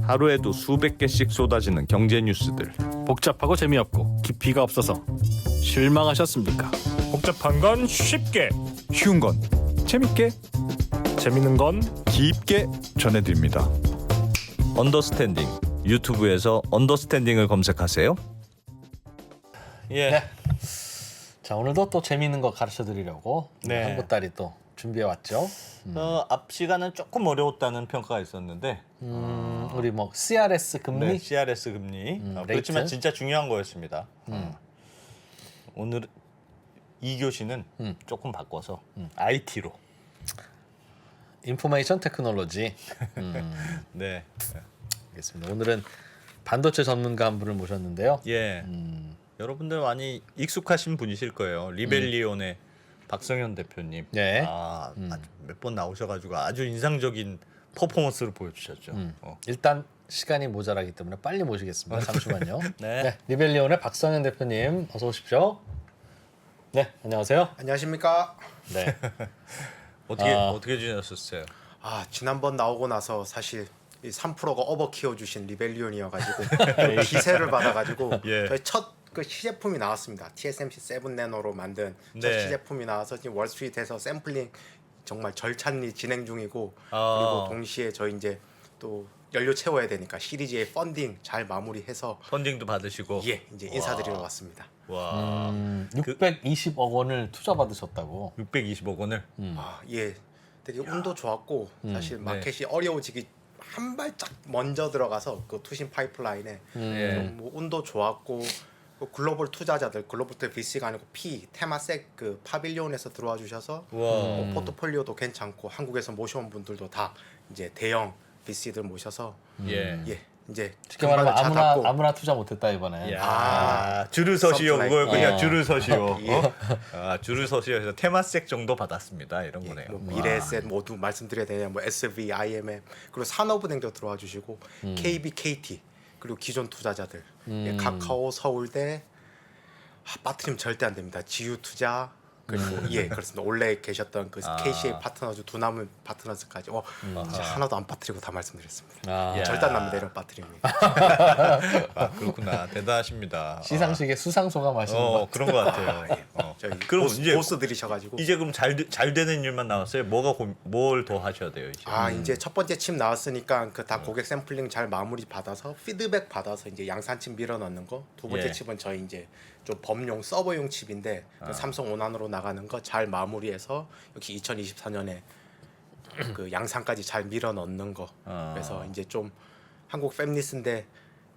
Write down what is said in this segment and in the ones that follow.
하루에도 수백 개씩 쏟아지는 경제 뉴스들. 복잡하고 재미없고 깊이가 없어서 실망하셨습니까? 복잡한 건 쉽게, 쉬운 건 재밌게, 재밌는 건 깊게 전해드립니다. 언더스탠딩. 유튜브에서 언더스탠딩을 검색하세요. 예. 네. 자, 오늘도 또 재미있는 거 가르쳐 드리려고 네. 한보따리 또 준비해 왔죠. 앞 시간은 조금 어려웠다는 평가가 있었는데 우리 뭐 CRS 금리 네, CRS 금리 그렇지만 레이트? 진짜 중요한 거였습니다. 오늘 2교시는 조금 바꿔서 IT로 인포메이션 테크놀로지. 네. 알겠습니다. 오늘은 반도체 전문가 한 분을 모셨는데요. 예. 여러분들 많이 익숙하신 분이실 거예요. 리벨리온의 박성현 대표님. 네. 몇 번 나오셔가지고 아주 인상적인 퍼포먼스를 보여주셨죠. 일단 시간이 모자라기 때문에 빨리 모시겠습니다. 잠시만요. 네. 리벨리온의 박성현 대표님 어서 오십시오. 네, 안녕하세요. 안녕하십니까? 네. 어떻게 지내셨어요? 지난번 나오고 나서 사실 이 3%가 오버 키워주신 리벨리온이어가지고 기세를 받아가지고 예. 저희 첫 그 시제품이 나왔습니다. TSMC 7 나노로 만든 첫 네. 시제품이 나와서 지금 월스트리트에서 샘플링 정말 절찬리 진행 중이고 아. 그리고 동시에 저희 이제 또 연료 채워야 되니까 시리즈 A 펀딩 잘 마무리해서 펀딩도 받으시고. 이제 인사드리러 왔습니다. 와. 620억 원을 투자 받으셨다고. 620억 원을. 되게 운도 좋았고 사실 마켓이 어려워지기 한 발짝 먼저 들어가서 그 투신 파이프라인에 뭐 운도 좋았고 그 글로벌 투자자들 글로벌 VC가 아니고 테마섹 그 파빌리온에서 들어와 주셔서 뭐 포트폴리오도 괜찮고 한국에서 모셔온 분들도 다 이제 대형 VC들 모셔서 이제 쉽게 말하면 금방을 잡았고. 아무나 투자 못했다 이번에. 줄을 서시오. 썸플라이. 그걸 그냥 어. 줄을 서시오. 줄을 서시오해서 테마색 정도 받았습니다. 이런 거네요. 뭐 미래에셋 모두 말씀드려야 되냐 뭐 SV, IMM 그리고 산업은행도 들어와 주시고 KB, KT 그리고 기존 투자자들 카카오, 서울대 빠뜨리면 절대 안 됩니다. 지유투자 그리고 그렇습니다. 원래 계셨던 그 KCA 파트너즈 두나무 파트너즈까지 진짜 하나도 안 빠뜨리고 다 말씀드렸습니다. 절대 안 납니다. 이런 빠뜨립니다. 그렇구나. 대단하십니다. 시상식에 수상소감 하시는 거. 그런 것 같아요. 저희 그럼 이제 보스들이셔가지고 이제 그럼 잘 되는 일만 남았어요. 뭘 더 하셔야 돼요 이제? 이제 첫 번째 칩 나왔으니까 그 다 고객 샘플링 잘 마무리 받아서 피드백 받아서 이제 양산칩 밀어 넣는 거. 두 번째 칩은 저희 이제 좀 범용 서버용 칩인데 그 삼성 온안으로 나가는 거 잘 마무리해서 역시 2024년에 그 양산까지 잘 밀어 넣는 거. 그래서 이제 좀 한국 팹리스인데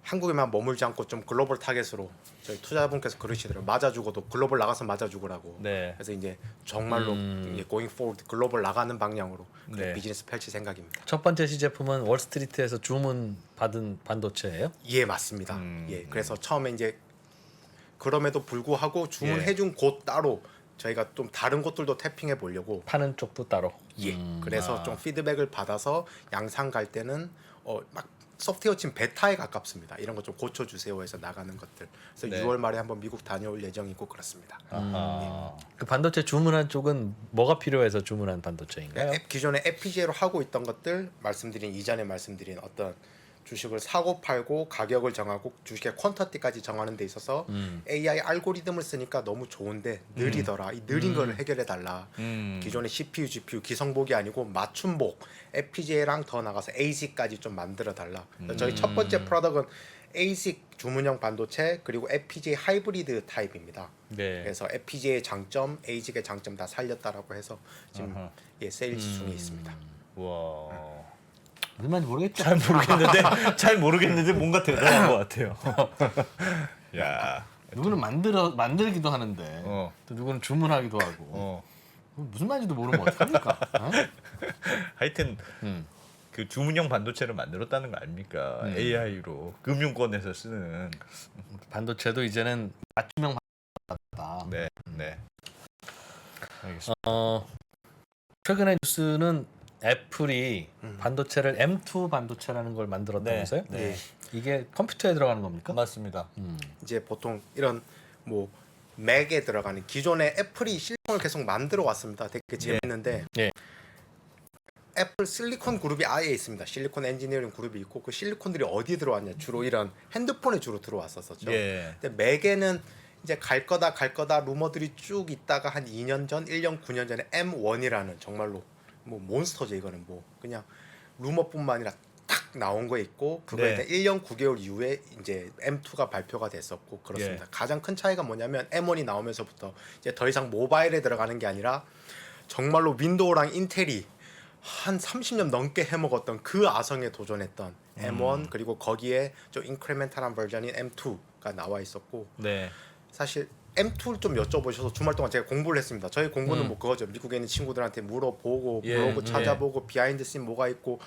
한국에만 머물지 않고 좀 글로벌 타겟으로 저희 투자자분께서 그러시더라고요. 맞아 죽어도 글로벌 나가서 맞아 죽으라고. 네. 그래서 이제 정말로 이제 going forward 글로벌 나가는 방향으로 네. 비즈니스 펼칠 생각입니다. 첫 번째 시제품은 월스트리트에서 주문 받은 반도체예요? 예, 맞습니다. 그래서 처음에 이제 그럼에도 불구하고 주문해준 곳 따로 저희가 좀 다른 곳들도 태핑해 보려고 파는 쪽도 따로. 그래서 좀 피드백을 받아서 양산 갈 때는 막 소프트웨어 친 베타에 가깝습니다. 이런 거 좀 고쳐주세요 해서 나가는 것들. 그래서 6월 말에 한번 미국 다녀올 예정이고 그렇습니다. 그 반도체 주문한 쪽은 뭐가 필요해서 주문한 반도체인가요? 기존에 FPGA로 하고 있던 것들 이전에 말씀드린 어떤 주식을 사고 팔고 가격을 정하고 주식의 퀀터티까지 정하는 데 있어서 AI 알고리즘을 쓰니까 너무 좋은데 느리더라. 이 느린 거를 해결해 달라. 기존의 CPU, GPU 기성복이 아니고 맞춤복 FPGA랑 더 나가서 ASIC까지 좀 만들어 달라. 저희 첫 번째 프로덕트는 ASIC 주문형 반도체 그리고 FPGA 하이브리드 타입입니다. 네. 그래서 FPGA의 장점, ASIC의 장점 다 살렸다라고 해서 지금 세일즈 중에 있습니다. 와. 무슨 말인지 모르겠죠? 잘 모르겠는데 뭔가 대단한 것 같아요. 야. 누구는 만들기도 하는데 또 누구는 주문하기도 하고 무슨 말인지도 모르면 어떡합니까? 하여튼 그 주문형 반도체를 만들었다는 거 아닙니까? AI로 금융권에서 쓰는. 반도체도 이제는 맞춤형 반도체다. 네. 알겠습니다. 최근의 뉴스는 애플이 반도체를 M2 반도체라는 걸 만들었다면서요? 네. 이게 컴퓨터에 들어가는 겁니까? 맞습니다. 이제 보통 이런 뭐 맥에 들어가는 기존의 애플이 실용을 계속 만들어 왔습니다. 되게 재밌는데 예. 애플 실리콘 그룹이 아예 있습니다. 실리콘 엔지니어링 그룹이 있고 그 실리콘들이 어디 들어왔냐? 주로 이런 핸드폰에 주로 들어왔었죠. 예. 근데 맥에는 이제 갈 거다 루머들이 쭉 있다가 한 2년 전, 1년 9년 전에 M1이라는 정말로 뭐 몬스터죠. 이거는 뭐 그냥 루머뿐만 아니라 딱 나온 거 있고 그거에 네. 대한 1년 9개월 이후에 이제 M2가 발표가 됐었고 그렇습니다. 예. 가장 큰 차이가 뭐냐면 M1이 나오면서부터 이제 더 이상 모바일에 들어가는 게 아니라 정말로 윈도우랑 인텔이 한 30년 넘게 해먹었던 그 아성에 도전했던 M1 그리고 거기에 좀 인크리멘탈한 버전인 M2가 나와 있었고 네. 사실 M2를 좀 여쭤보셔서 주말 동안 제가 공부를 했습니다. 저희 공부는 뭐 그거죠. 미국에 있는 친구들한테 물어보고 예, 블로그 예. 찾아보고 비하인드 씬 뭐가 있고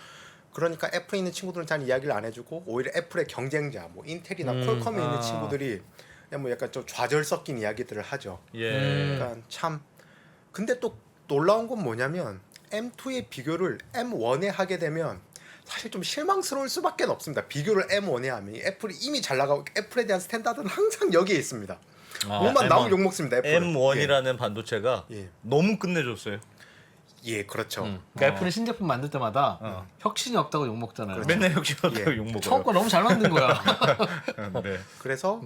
그러니까 애플에 있는 친구들은 잘 이야기를 안 해주고 오히려 애플의 경쟁자 뭐 인텔이나 퀄컴에 있는 친구들이 그냥 뭐 약간 좀 좌절 섞인 이야기들을 하죠. 예. 그러니까 참 근데 또 놀라운 건 뭐냐면 M2의 비교를 M1에 하게 되면 사실 좀 실망스러울 수밖에 없습니다. 비교를 M1에 하면 애플이 이미 잘 나가고 애플에 대한 스탠다드는 항상 여기에 있습니다. 뭐만 나오면 욕 먹습니다. 애플은. M1이라는 반도체가 예. 너무 끝내줬어요. 예, 그렇죠. 그러니까 애플은 신제품 만들 때마다 혁신이 없다고 욕 먹잖아요. 맨날 혁신하다고 예. 욕 먹어요. 처음 거 너무 잘 만든 거야. 네. 그래서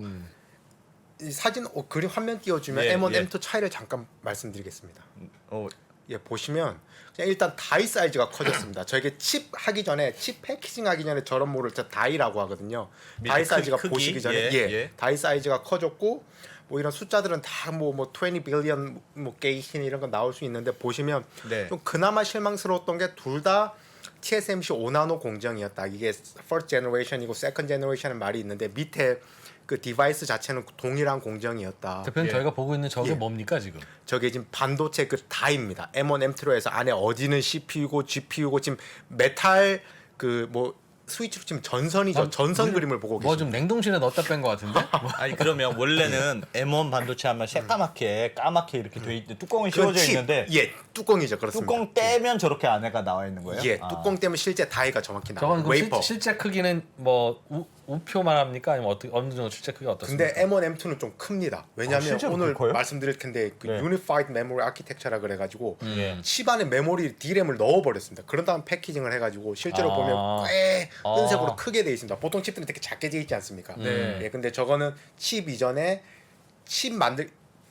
이 사진 그림 화면 띄워주면 예, M1, 예. M2 차이를 잠깐 말씀드리겠습니다. 어, 예, 보시면 그냥 일단 다이 사이즈가 커졌습니다. 저에게 칩 하기 전에 칩 패키징 하기 전에 저런 모를 저 다이라고 하거든요. 밑에 다이 사이즈가 크기? 보시기 전에 예, 예. 다이 사이즈가 커졌고 뭐 이런 숫자들은 다 뭐 20 빌리언 뭐 게이신 이런 거 나올 수 있는데 보시면 네. 좀 그나마 실망스러웠던 게 둘 다 TSMC 5나노 공정이었다. 이게 first generation이고 second generation은 말이 있는데 밑에 그 디바이스 자체는 동일한 공정이었다. 대표님 예. 저희가 보고 있는 저게 예. 뭡니까 지금? 저게 지금 반도체 그 다입니다. M1, M2로 해서 안에 어디는 CPU고 GPU고 지금 메탈 그 뭐 스위치로 지금 전선이죠. 전선 그림을 보고 뭐 계십니다. 좀 냉동실에 넣었다 뺀 거 같은데? 아니 그러면 원래는 M1 반도체 하면 새까맣게 까맣게 이렇게 돼 있는데 뚜껑이 그건 씌워져 칩. 있는데 예, 뚜껑이죠. 그렇습니다. 뚜껑 떼면 저렇게 안에가 나와 있는 거예요? 예, 아. 뚜껑 때문에 실제 다이가 정확히 나와요. 저건 그럼 웨이퍼. 실제 크기는 뭐 우표만 합니까? 아니면 어떻게 어느 정도 실제 크기가 어떻습니까? 근데 M1, M2는 좀 큽니다. 왜냐하면 실제로 오늘 커요? 말씀드릴 텐데 그 네. Unified Memory Architecture라 그래가지고 예. 칩 안에 메모리 DRAM을 넣어버렸습니다. 그런 다음 패키징을 해가지고 실제로 아. 보면 꽤 은색으로 아. 크게 돼 있습니다. 보통 칩들은 되게 작게 돼 있지 않습니까? 네. 예, 근데 저거는 칩 이전에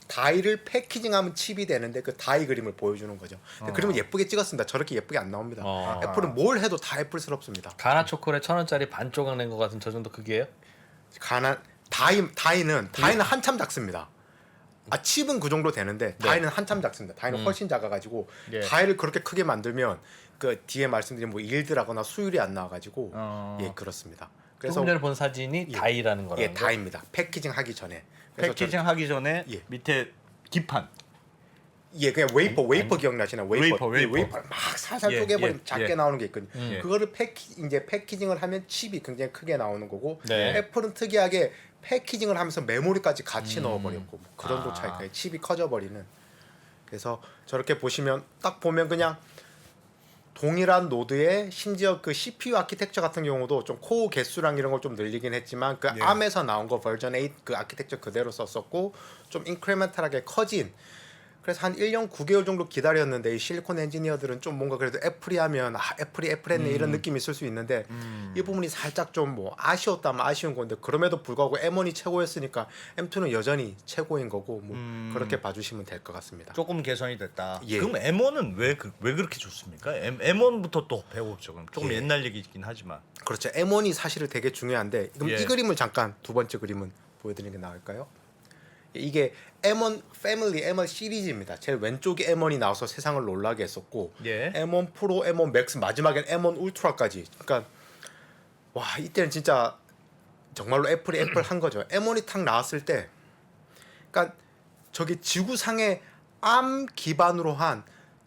다이를 패키징하면 칩이 되는데 그 다이 그림을 보여주는 거죠. 근데 그림은 예쁘게 찍었습니다. 저렇게 예쁘게 안 나옵니다. 애플은 뭘 해도 다 애플스럽습니다. 가나 초콜릿 1,000원짜리 반 조각 낸 것 같은 저 정도 크기예요? 다이는 한참 작습니다. 아 칩은 그 정도 되는데 다이는 한참 작습니다. 다이는 훨씬 작아가지고 예. 다이를 그렇게 크게 만들면 그 뒤에 말씀드린 뭐 일드라거나 수율이 안 나와가지고 예 그렇습니다. 그래서 조금 전에 본 사진이 다이라는 거라는 예 거. 다이입니다. 패키징 하기 전에. 그래서 패키징 하기 전에 예. 밑에 기판 예, 그냥 웨이퍼 기억나시나요? 웨이퍼. 웨이퍼. 웨이퍼를 막 살살 예, 쪼개버리면 예, 작게 예. 나오는 게 있거든요. 예. 그거를 이제 패키징을 하면 칩이 굉장히 크게 나오는 거고 네. 애플은 특이하게 패키징을 하면서 메모리까지 같이 넣어버렸고 뭐 그런 도 아. 차이가 칩이 커져버리는. 그래서 저렇게 보시면 딱 보면 그냥 동일한 노드에 심지어 그 CPU 아키텍처 같은 경우도 좀 코어 개수랑 이런 걸 좀 늘리긴 했지만 그 ARM에서 나온 거 버전 8 그 아키텍처 그대로 썼었고 좀 인크리멘탈하게 커진. 그래서 한 1년 9개월 정도 기다렸는데 이 실리콘 엔지니어들은 좀 뭔가 그래도 애플이 하면 애플이 애플했네 이런 느낌이 있을 수 있는데 이 부분이 살짝 좀 뭐 아쉬웠다면 아쉬운 건데 그럼에도 불구하고 M1이 최고였으니까 M2는 여전히 최고인 거고 뭐 그렇게 봐주시면 될 것 같습니다. 조금 개선이 됐다. 예. 그럼 M1은 왜 그렇게 좋습니까? M1부터 또 배워보죠. 그럼 조금 예. 옛날 얘기긴 하지만. 그렇죠. M1이 사실은 되게 중요한데 그럼 예. 이 그림을 잠깐 두 번째 그림은 보여드리는 게 나을까요? 이게 M1 패밀리, M1 시리즈입니다. 제일 왼쪽에 M1이 나와서 세상을 놀라게 했었고 예. M1 프로, M1 맥스 마지막엔 M1 울트라까지. 그러니까 와 이때는 진짜 정말로 애플이 애플한 거죠. M1이 탁 나왔을 때, 그러니까 저기 지구상의 ARM 기반으로 한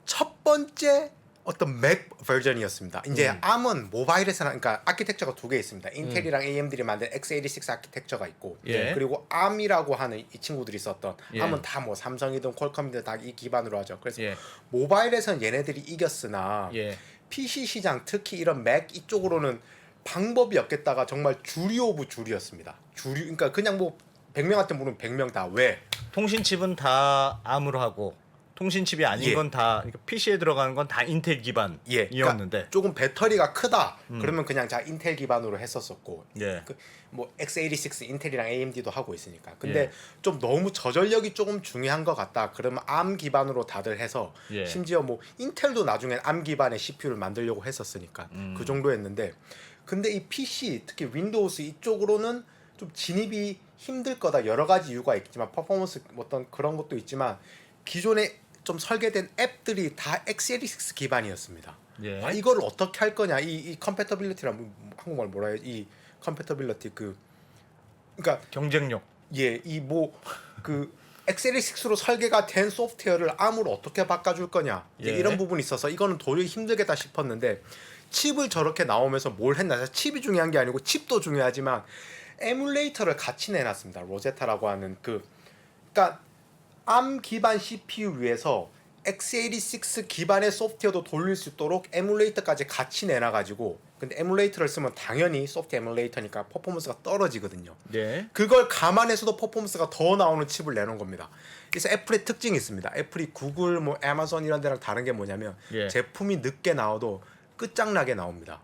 첫 번째 어떤 맥 버전이었습니다. 이제 ARM은 모바일에서는 그러니까 아키텍처가 두 개 있습니다. 인텔이랑 AMD를 만든 x86 아키텍처가 있고 예. 그리고 ARM이라고 하는 이 친구들이 썼던 예. ARM은 다 뭐 삼성이든 퀄컴이든 다 이 기반으로 하죠. 그래서 예. 모바일에서는 얘네들이 이겼으나 예. PC 시장 특히 이런 맥 이쪽으로는 방법이 없겠다가 정말 주류 오브 주류였습니다. 그러니까 그냥 뭐 100명한테 물으면 100명 다 왜? 통신 칩은 다 암으로 하고 통신 칩이 아닌 예. 건 다 PC에 들어가는 건 다 인텔 예, 기반이었는데. 그러니까 조금 배터리가 크다. 그러면 그냥 자 인텔 기반으로 했었었고, 예. 뭐 x86 인텔이랑 AMD도 하고 있으니까. 근데 예. 좀 너무 저전력이 조금 중요한 것 같다. 그러면 ARM 기반으로 다들 해서 예. 심지어 뭐 인텔도 나중에 ARM 기반의 CPU를 만들려고 했었으니까 그 정도 했는데, 근데 이 PC 특히 윈도우스 이쪽으로는 좀 진입이 힘들 거다. 여러 가지 이유가 있지만 퍼포먼스 어떤 그런 것도 있지만 기존에 좀 설계된 앱들이 다 x86 기반이었습니다. 예. 아, 이걸 어떻게 할 거냐? 이 컴패터빌리티란 한국말 뭐라 해요? 이 컴패터빌리티 그러니까 경쟁력. 예, 이 뭐 그 x86로 설계가 된 소프트웨어를 ARM으로 어떻게 바꿔줄 거냐? 이제 예. 이런 부분이 있어서 이거는 도저히 힘들겠다 싶었는데 칩을 저렇게 나오면서 뭘 했나? 사실 칩이 중요한 게 아니고 칩도 중요하지만 에뮬레이터를 같이 내놨습니다. 로제타라고 하는 그러니까 ARM 기반 CPU 위에서 x86 기반의 소프트웨어도 돌릴 수 있도록 에뮬레이터까지 같이 내놔가지고, 근데 에뮬레이터를 쓰면 당연히 소프트 에뮬레이터니까 퍼포먼스가 떨어지거든요. 예. 그걸 감안해서도 퍼포먼스가 더 나오는 칩을 내놓은 겁니다. 그래서 애플의 특징이 있습니다. 애플이 구글, 뭐 아마존 이런 데랑 다른 게 뭐냐면 예. 제품이 늦게 나와도 끝장나게 나옵니다.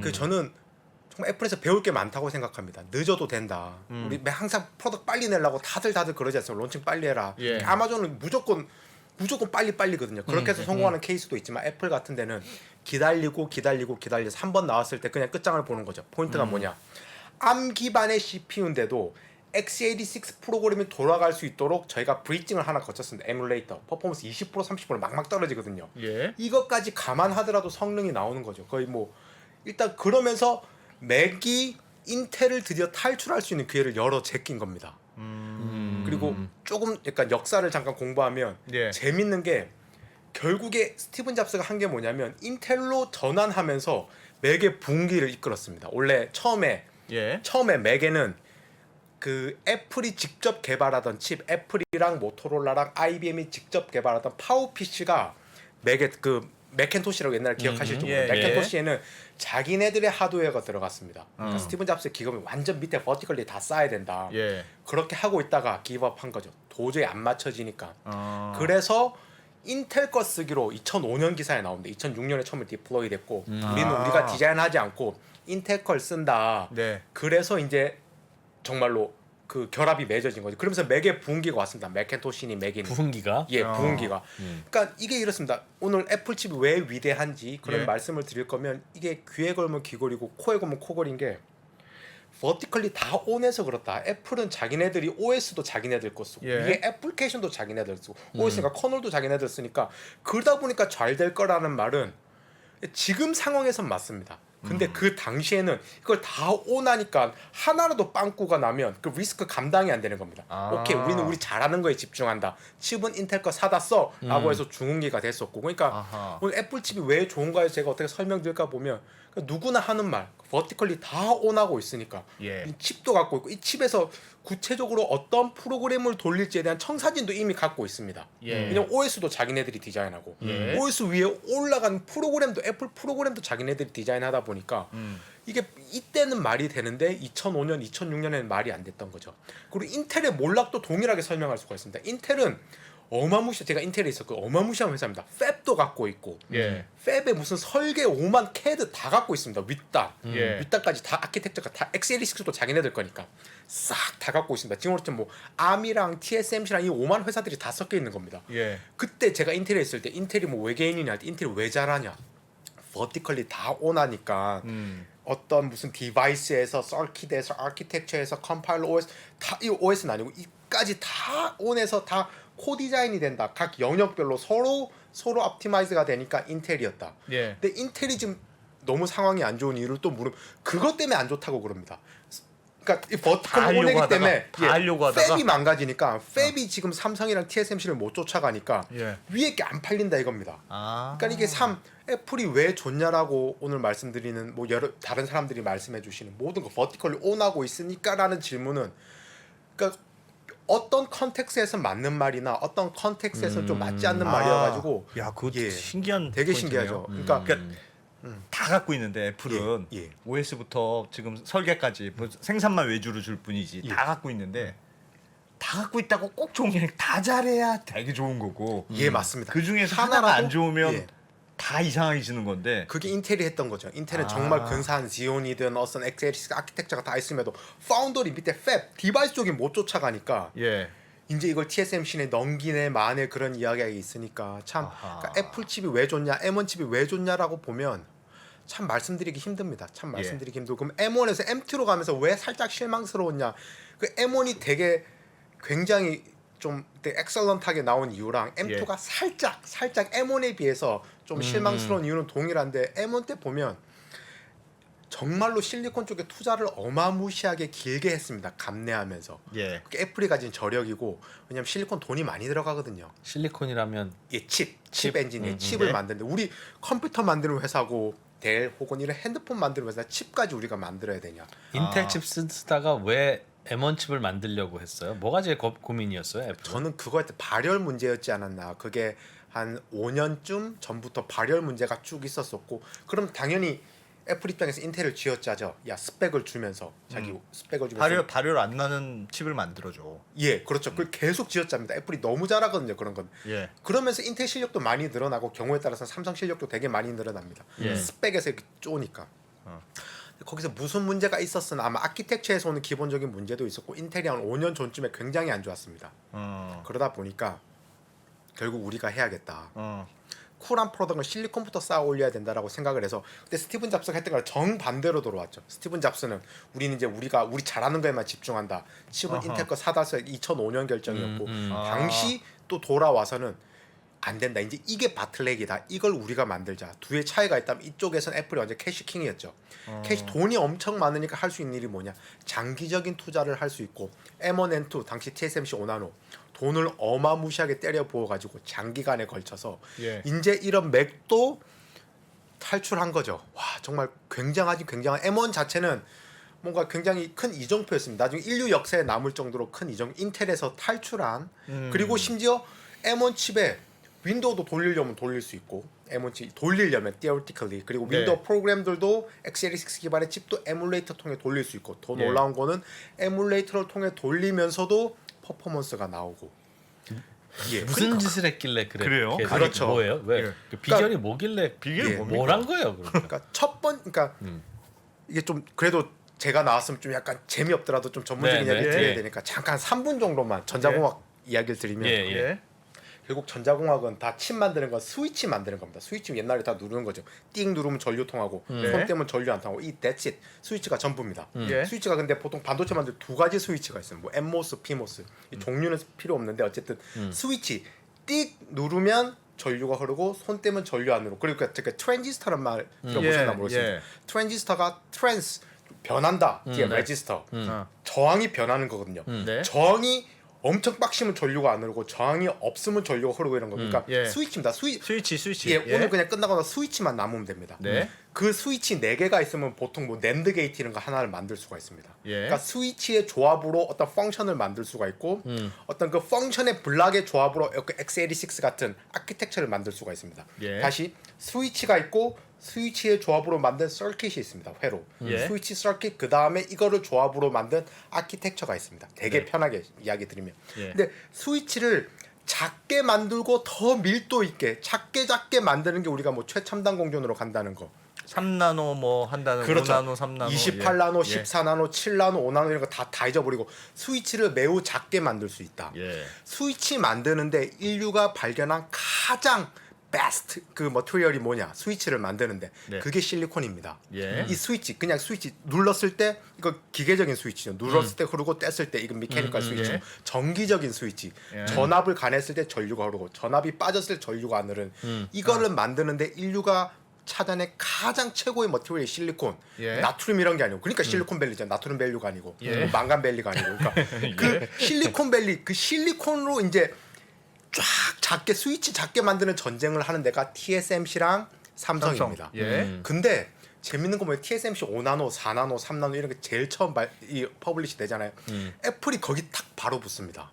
그 저는 정말 애플에서 배울 게 많다고 생각합니다. 늦어도 된다. 우리 항상 프로덕트 빨리 내려고 다들 그러지 않습니까? 론칭 빨리 해라. 예. 아마존은 무조건 빨리거든요. 그렇게 해서 성공하는 케이스도 있지만 애플 같은 데는 기다려서 한 번 나왔을 때 그냥 끝장을 보는 거죠. 포인트가 뭐냐? ARM 기반의 CPU인데도 x86 프로그램이 돌아갈 수 있도록 저희가 브리징을 하나 거쳤습니다. 에뮬레이터 퍼포먼스 20% 30% 막막 떨어지거든요. 예. 이것까지 감안하더라도 성능이 나오는 거죠. 거의 뭐 일단 그러면서 맥이 인텔을 드디어 탈출할 수 있는 기회를 열어 제낀 겁니다. 그리고 조금 약간 역사를 잠깐 공부하면 예. 재밌는 게 결국에 스티븐 잡스가 한 게 뭐냐면 인텔로 전환하면서 맥의 붕기를 이끌었습니다. 원래 처음에 예. 맥에는 그 애플이 직접 개발하던 칩, 애플이랑 모토로라랑 IBM이 직접 개발하던 파워 PC가 맥의 그 맥켄토시라고 옛날에 기억하실지 예, 모르겠는데 예. 맥켄토시에는 자기네들의 하드웨어가 들어갔습니다. 그러니까 스티븐 잡스의 기업이 완전 밑에 버티컬리 다 쌓아야 된다. 예. 그렇게 하고 있다가 기업업한 거죠. 도저히 안 맞춰지니까. 어. 그래서 인텔 거 쓰기로 2005년 기사에 나오는데 2006년에 처음에 디플로이 됐고 우리는 우리가 디자인하지 않고 인텔 걸 쓴다. 네. 그래서 이제 정말로 그 결합이 맺어진 거죠. 그러면서 맥의 부흥기가 왔습니다. 맥켄토시니 맥이니. 부흥기가. 예, 부흥기가. 그러니까 이게 이렇습니다. 오늘 애플 칩이 왜 위대한지 그런 예. 말씀을 드릴 거면 이게 귀에 걸면 귀걸이고 코에 걸면 코걸인 게 버티컬리 다 온해서 그렇다. 애플은 자기네들이 OS도 자기네들 거 쓰고 예. 위에 애플리케이션도 자기네들 쓰고 OS니까 커널도 자기네들 쓰니까 그러다 보니까 잘 될 거라는 말은 지금 상황에선 맞습니다. 근데 그 당시에는 이걸 다 오나니까 하나라도 빵꾸가 나면 그 리스크 감당이 안 되는 겁니다. 아. 오케이, 우리는 우리 잘하는 거에 집중한다. 칩은 인텔 거 사다 써라고 해서 중흥기가 됐었고, 그러니까 아하. 오늘 애플 칩이 왜 좋은가에 제가 어떻게 설명드릴까 보면 그러니까 누구나 하는 말, 버티컬리 다 온하고 있으니까 예. 이 칩도 갖고 있고 이 칩에서 구체적으로 어떤 프로그램을 돌릴지에 대한 청사진도 이미 갖고 있습니다. 예. 왜냐면 OS도 자기네들이 디자인하고 예. OS 위에 올라간 프로그램도 애플 프로그램도 자기네들이 디자인하다 보니까 이게 이때는 말이 되는데 2005년, 2006년에는 말이 안 됐던 거죠. 그리고 인텔의 몰락도 동일하게 설명할 수가 있습니다. 인텔은 제가 인텔에 있었고 어마무시한 회사입니다. 팹도 갖고 있고 예. 팹에 무슨 설계 5만 CAD 다 갖고 있습니다. 윗단 예. 윗단까지 다 아키텍처가 다 x86도 자기네들 거니까 싹 다 갖고 있습니다. 지금으로부터 뭐 ARM이랑 TSMC랑 이 5만 회사들이 다 섞여 있는 겁니다. 예. 그때 제가 인텔에 있을 때 인텔이 뭐 외계인이냐 할 때 인텔이 왜 잘하냐 버티컬리 다 오나니까 어떤 무슨 디바이스에서 서킷에서 아키텍처에서 컴파일러 OS 다 이 OS는 아니고 이까지 다 온에서 다 코디자인이 된다. 각 영역별로 서로 옵티마이즈가 되니까 인텔이었다. 예. 근데 인텔이 지금 너무 상황이 안 좋은 이유를 또 물으면 그것 때문에 안 좋다고 그럽니다. 그러니까 이 다 버티컬 하려고 오내기 하다가, 때문에 다 하려고 하다가. 팹이 망가지니까 팹이 지금 삼성이랑 TSMC를 못 쫓아가니까 예. 위에 게 안 팔린다 이겁니다. 아. 그러니까 이게 애플이 왜 좋냐라고 오늘 말씀드리는 뭐 여러 다른 사람들이 말씀해 주시는 모든 거 버티컬리 온하고 있으니까라는 질문은 그러니까 어떤 컨텍스트에서 맞는 말이나 어떤 컨텍스트에서 좀 맞지 않는 말이어가지고 야, 그거 예, 신기한 되게 포인트네요. 신기하죠. 그러니까 다 갖고 있는데 애플은 예, 예. OS부터 지금 설계까지 뭐 생산만 외주로 줄 뿐이지 예. 다 갖고 있는데 다 다 갖고 있다고 꼭 좋은 게 아니라 다 잘해야 되게 좋은 거고. 예, 맞습니다. 그 중에서 하나가 안 하나라도- 좋으면 예. 다 이상해지는 건데. 그게 인텔이 했던 거죠. 인텔은 아. 정말 근사한 지온이든 어떤 x86 아키텍처가 다 있음에도 파운더리 밑에 팹 디바이스 쪽이 못 쫓아가니까 예. 이제 이걸 TSMC에 넘기네 마네 그런 이야기가 있으니까 참 그러니까 애플 칩이 왜 좋냐, M1 칩이 왜 좋냐라고 보면 참 말씀드리기 힘듭니다. 참 말씀드리기 힘들고 그럼 M1에서 M2로 가면서 왜 살짝 실망스러웠냐? 그 M1이 되게 굉장히 좀 엑셀런트하게 나온 이유랑 M2가 살짝 M1에 비해서 좀 실망스러운 이유는 동일한데 M1 때 보면 정말로 실리콘 쪽에 투자를 어마무시하게 길게 했습니다. 감내하면서. 예. 그게 애플이 가진 저력이고 왜냐면 실리콘 돈이 많이 들어가거든요. 실리콘이라면 이 칩 엔진에 칩을 네. 만드는데 우리 컴퓨터 만드는 회사고 델 혹은 이런 핸드폰 만드는 회사 칩까지 우리가 만들어야 되냐. 인텔 칩 쓰다가 왜 M1 칩을 만들려고 했어요? 뭐가 제일 고민이었어요? 애플? 저는 그거한테 발열 문제였지 않았나. 그게 한 5년쯤 전부터 발열 문제가 쭉 있었었고 그럼 당연히 애플 입장에서 인텔을 쥐어짜죠. 야 스펙을 주면서 자기 스펙을 주면서 발열 안 나는 칩을 만들어줘. 예, 그렇죠. 그걸 계속 쥐어짭니다. 애플이 너무 잘하거든요. 그런 건. 예. 그러면서 인텔 실력도 많이 늘어나고 경우에 따라서 삼성 실력도 되게 많이 늘어납니다. 예. 스펙에서 이렇게 쪼니까. 거기서 무슨 문제가 있었으나 아마 아키텍처에서 오는 기본적인 문제도 있었고 인텔이 한 5년 전쯤에 굉장히 안 좋았습니다. 그러다 보니까 결국 우리가 해야겠다. 쿨한 프로덕트는 실리콘부터 쌓아 올려야 된다라고 생각을 해서 그때 스티븐 잡스가 했던 거랑 정반대로 돌아왔죠. 스티븐 잡스는 우리는 이제 우리 잘하는 거에만 집중한다. 칩은 인텔 거 사다 써 2005년 결정이었고 당시 또 돌아와서는 안 된다. 이제 이게 바틀렉이다. 이걸 우리가 만들자. 두의 차이가 있다면 이쪽에서는 애플이 완전 캐시킹이었죠. 캐시 돈이 엄청 많으니까 할 수 있는 일이 뭐냐? 장기적인 투자를 할 수 있고 M1N2 당시 TSMC 5나노 돈을 어마무시하게 때려 부어 가지고 장기간에 걸쳐서 예. 이제 이런 맥도 탈출한 거죠. 와 정말 굉장한 M1 자체는 뭔가 굉장히 큰 이정표였습니다. 나중에 인류 역사에 남을 정도로 큰 이정. 인텔에서 탈출한 그리고 심지어 M1 칩에 윈도우도 돌리려면 돌릴 수 있고 M1 칩 돌리려면 theoretically 그리고 네. 윈도우 프로그램들도 x86 기반의 칩도 에뮬레이터 통해 돌릴 수 있고 더 예. 놀라운 거는 에뮬레이터를 통해 돌리면서도 퍼포먼스가 나오고 예. 무슨 짓을 했길래 그래요? 그렇죠. 뭐예요? 왜? 예. 그 비결이 뭐길래 비결이 예. 뭡니까? 뭘한 거예요? 그러니까? 그러니까 그러니까 이게 좀 그래도 제가 나왔으면 좀 약간 재미없더라도 좀 전문적인 네, 이야기 네. 드려야 예. 되니까 잠깐 3분 정도만 전자공학 이야기를 드리면 예, 예. 결국 전자공학은 다 칩 만드는 건 스위치 만드는 겁니다. 스위치 옛날에 다 누르는 거죠. 띵 누르면 전류 통하고 손 떼면 전류 안 통하고 이 that's it. 스위치가 전부입니다. 예. 스위치가 근데 보통 반도체 만들 두 가지 스위치가 있어요. 뭐 NMOS, PMOS. 이 종류는 필요 없는데 어쨌든 스위치 띡 누르면 전류가 흐르고 손 떼면 전류 안 흐르고 그러니까 제가 트랜지스터란 말 들어보셨나 예, 모르겠습니다. 예. 트랜지스터가 트랜스 변한다. 뒤에 레지스터 저항이 변하는 거거든요. 네. 저항이 엄청 빡시면 전류가 안 흐르고 저항이 없으면 전류가 흐르고 이런 거니까 예. 스위치입니다. 스위치. 예, 오늘 그냥 끝나고 나서 스위치만 남으면 됩니다. 네. 그 스위치 4개가 있으면 보통 뭐 낸드 게이트 이런 거 하나를 만들 수가 있습니다. 예. 그러니까 스위치의 조합으로 어떤 펑션을 만들 수가 있고 어떤 그 펑션의 블락의 조합으로 x86 같은 아키텍처를 만들 수가 있습니다. 예. 다시 스위치가 있고 스위치의 조합으로 만든 서킷이 있습니다. 회로. 예. 스위치 서킷 그 다음에 이거를 조합으로 만든 아키텍처가 있습니다. 되게 네. 편하게 이야기 드리면. 예. 근데 스위치를 작게 만들고 더 밀도 있게 작게 만드는 게 우리가 뭐 최첨단 공존으로 간다는 거. 3나노 뭐 한다는 그렇죠. 5나노, 3나노. 28나노, 예. 14나노, 7나노, 5나노 이런 거 다 잊어버리고 스위치를 매우 작게 만들 수 있다. 예. 스위치 만드는데 인류가 발견한 가장 베스트 그 머티리얼이 뭐냐? 스위치를 만드는데 네. 그게 실리콘입니다. 예. 이 스위치 그냥 스위치 눌렀을 때 이거 기계적인 스위치죠. 눌렀을 때 흐르고 뗐을 때 이건 미케니컬 스위치. 예. 정기적인 스위치. 예. 전압을 가냈을 때 전류가 흐르고 전압이 빠졌을 때 전류가 안 흐르는 이거를 만드는데 인류가 찾아낸 가장 최고의 머티리얼이 실리콘. 예. 나트륨 이런 게 아니고 그러니까 실리콘밸리잖아. 나트륨 밸류가 아니고 예. 뭐 망간밸리가 아니고 그러니까 그 실리콘밸리 그 실리콘으로 이제 쫙 작게 스위치 작게 만드는 전쟁을 하는 데가 TSMC랑 삼성입니다. 삼성. 예. 근데 재밌는 거 뭐예요? TSMC 5나노, 4나노, 3나노 이런 게 제일 처음 이 퍼블리시 되잖아요. 애플이 거기 탁 바로 붙습니다.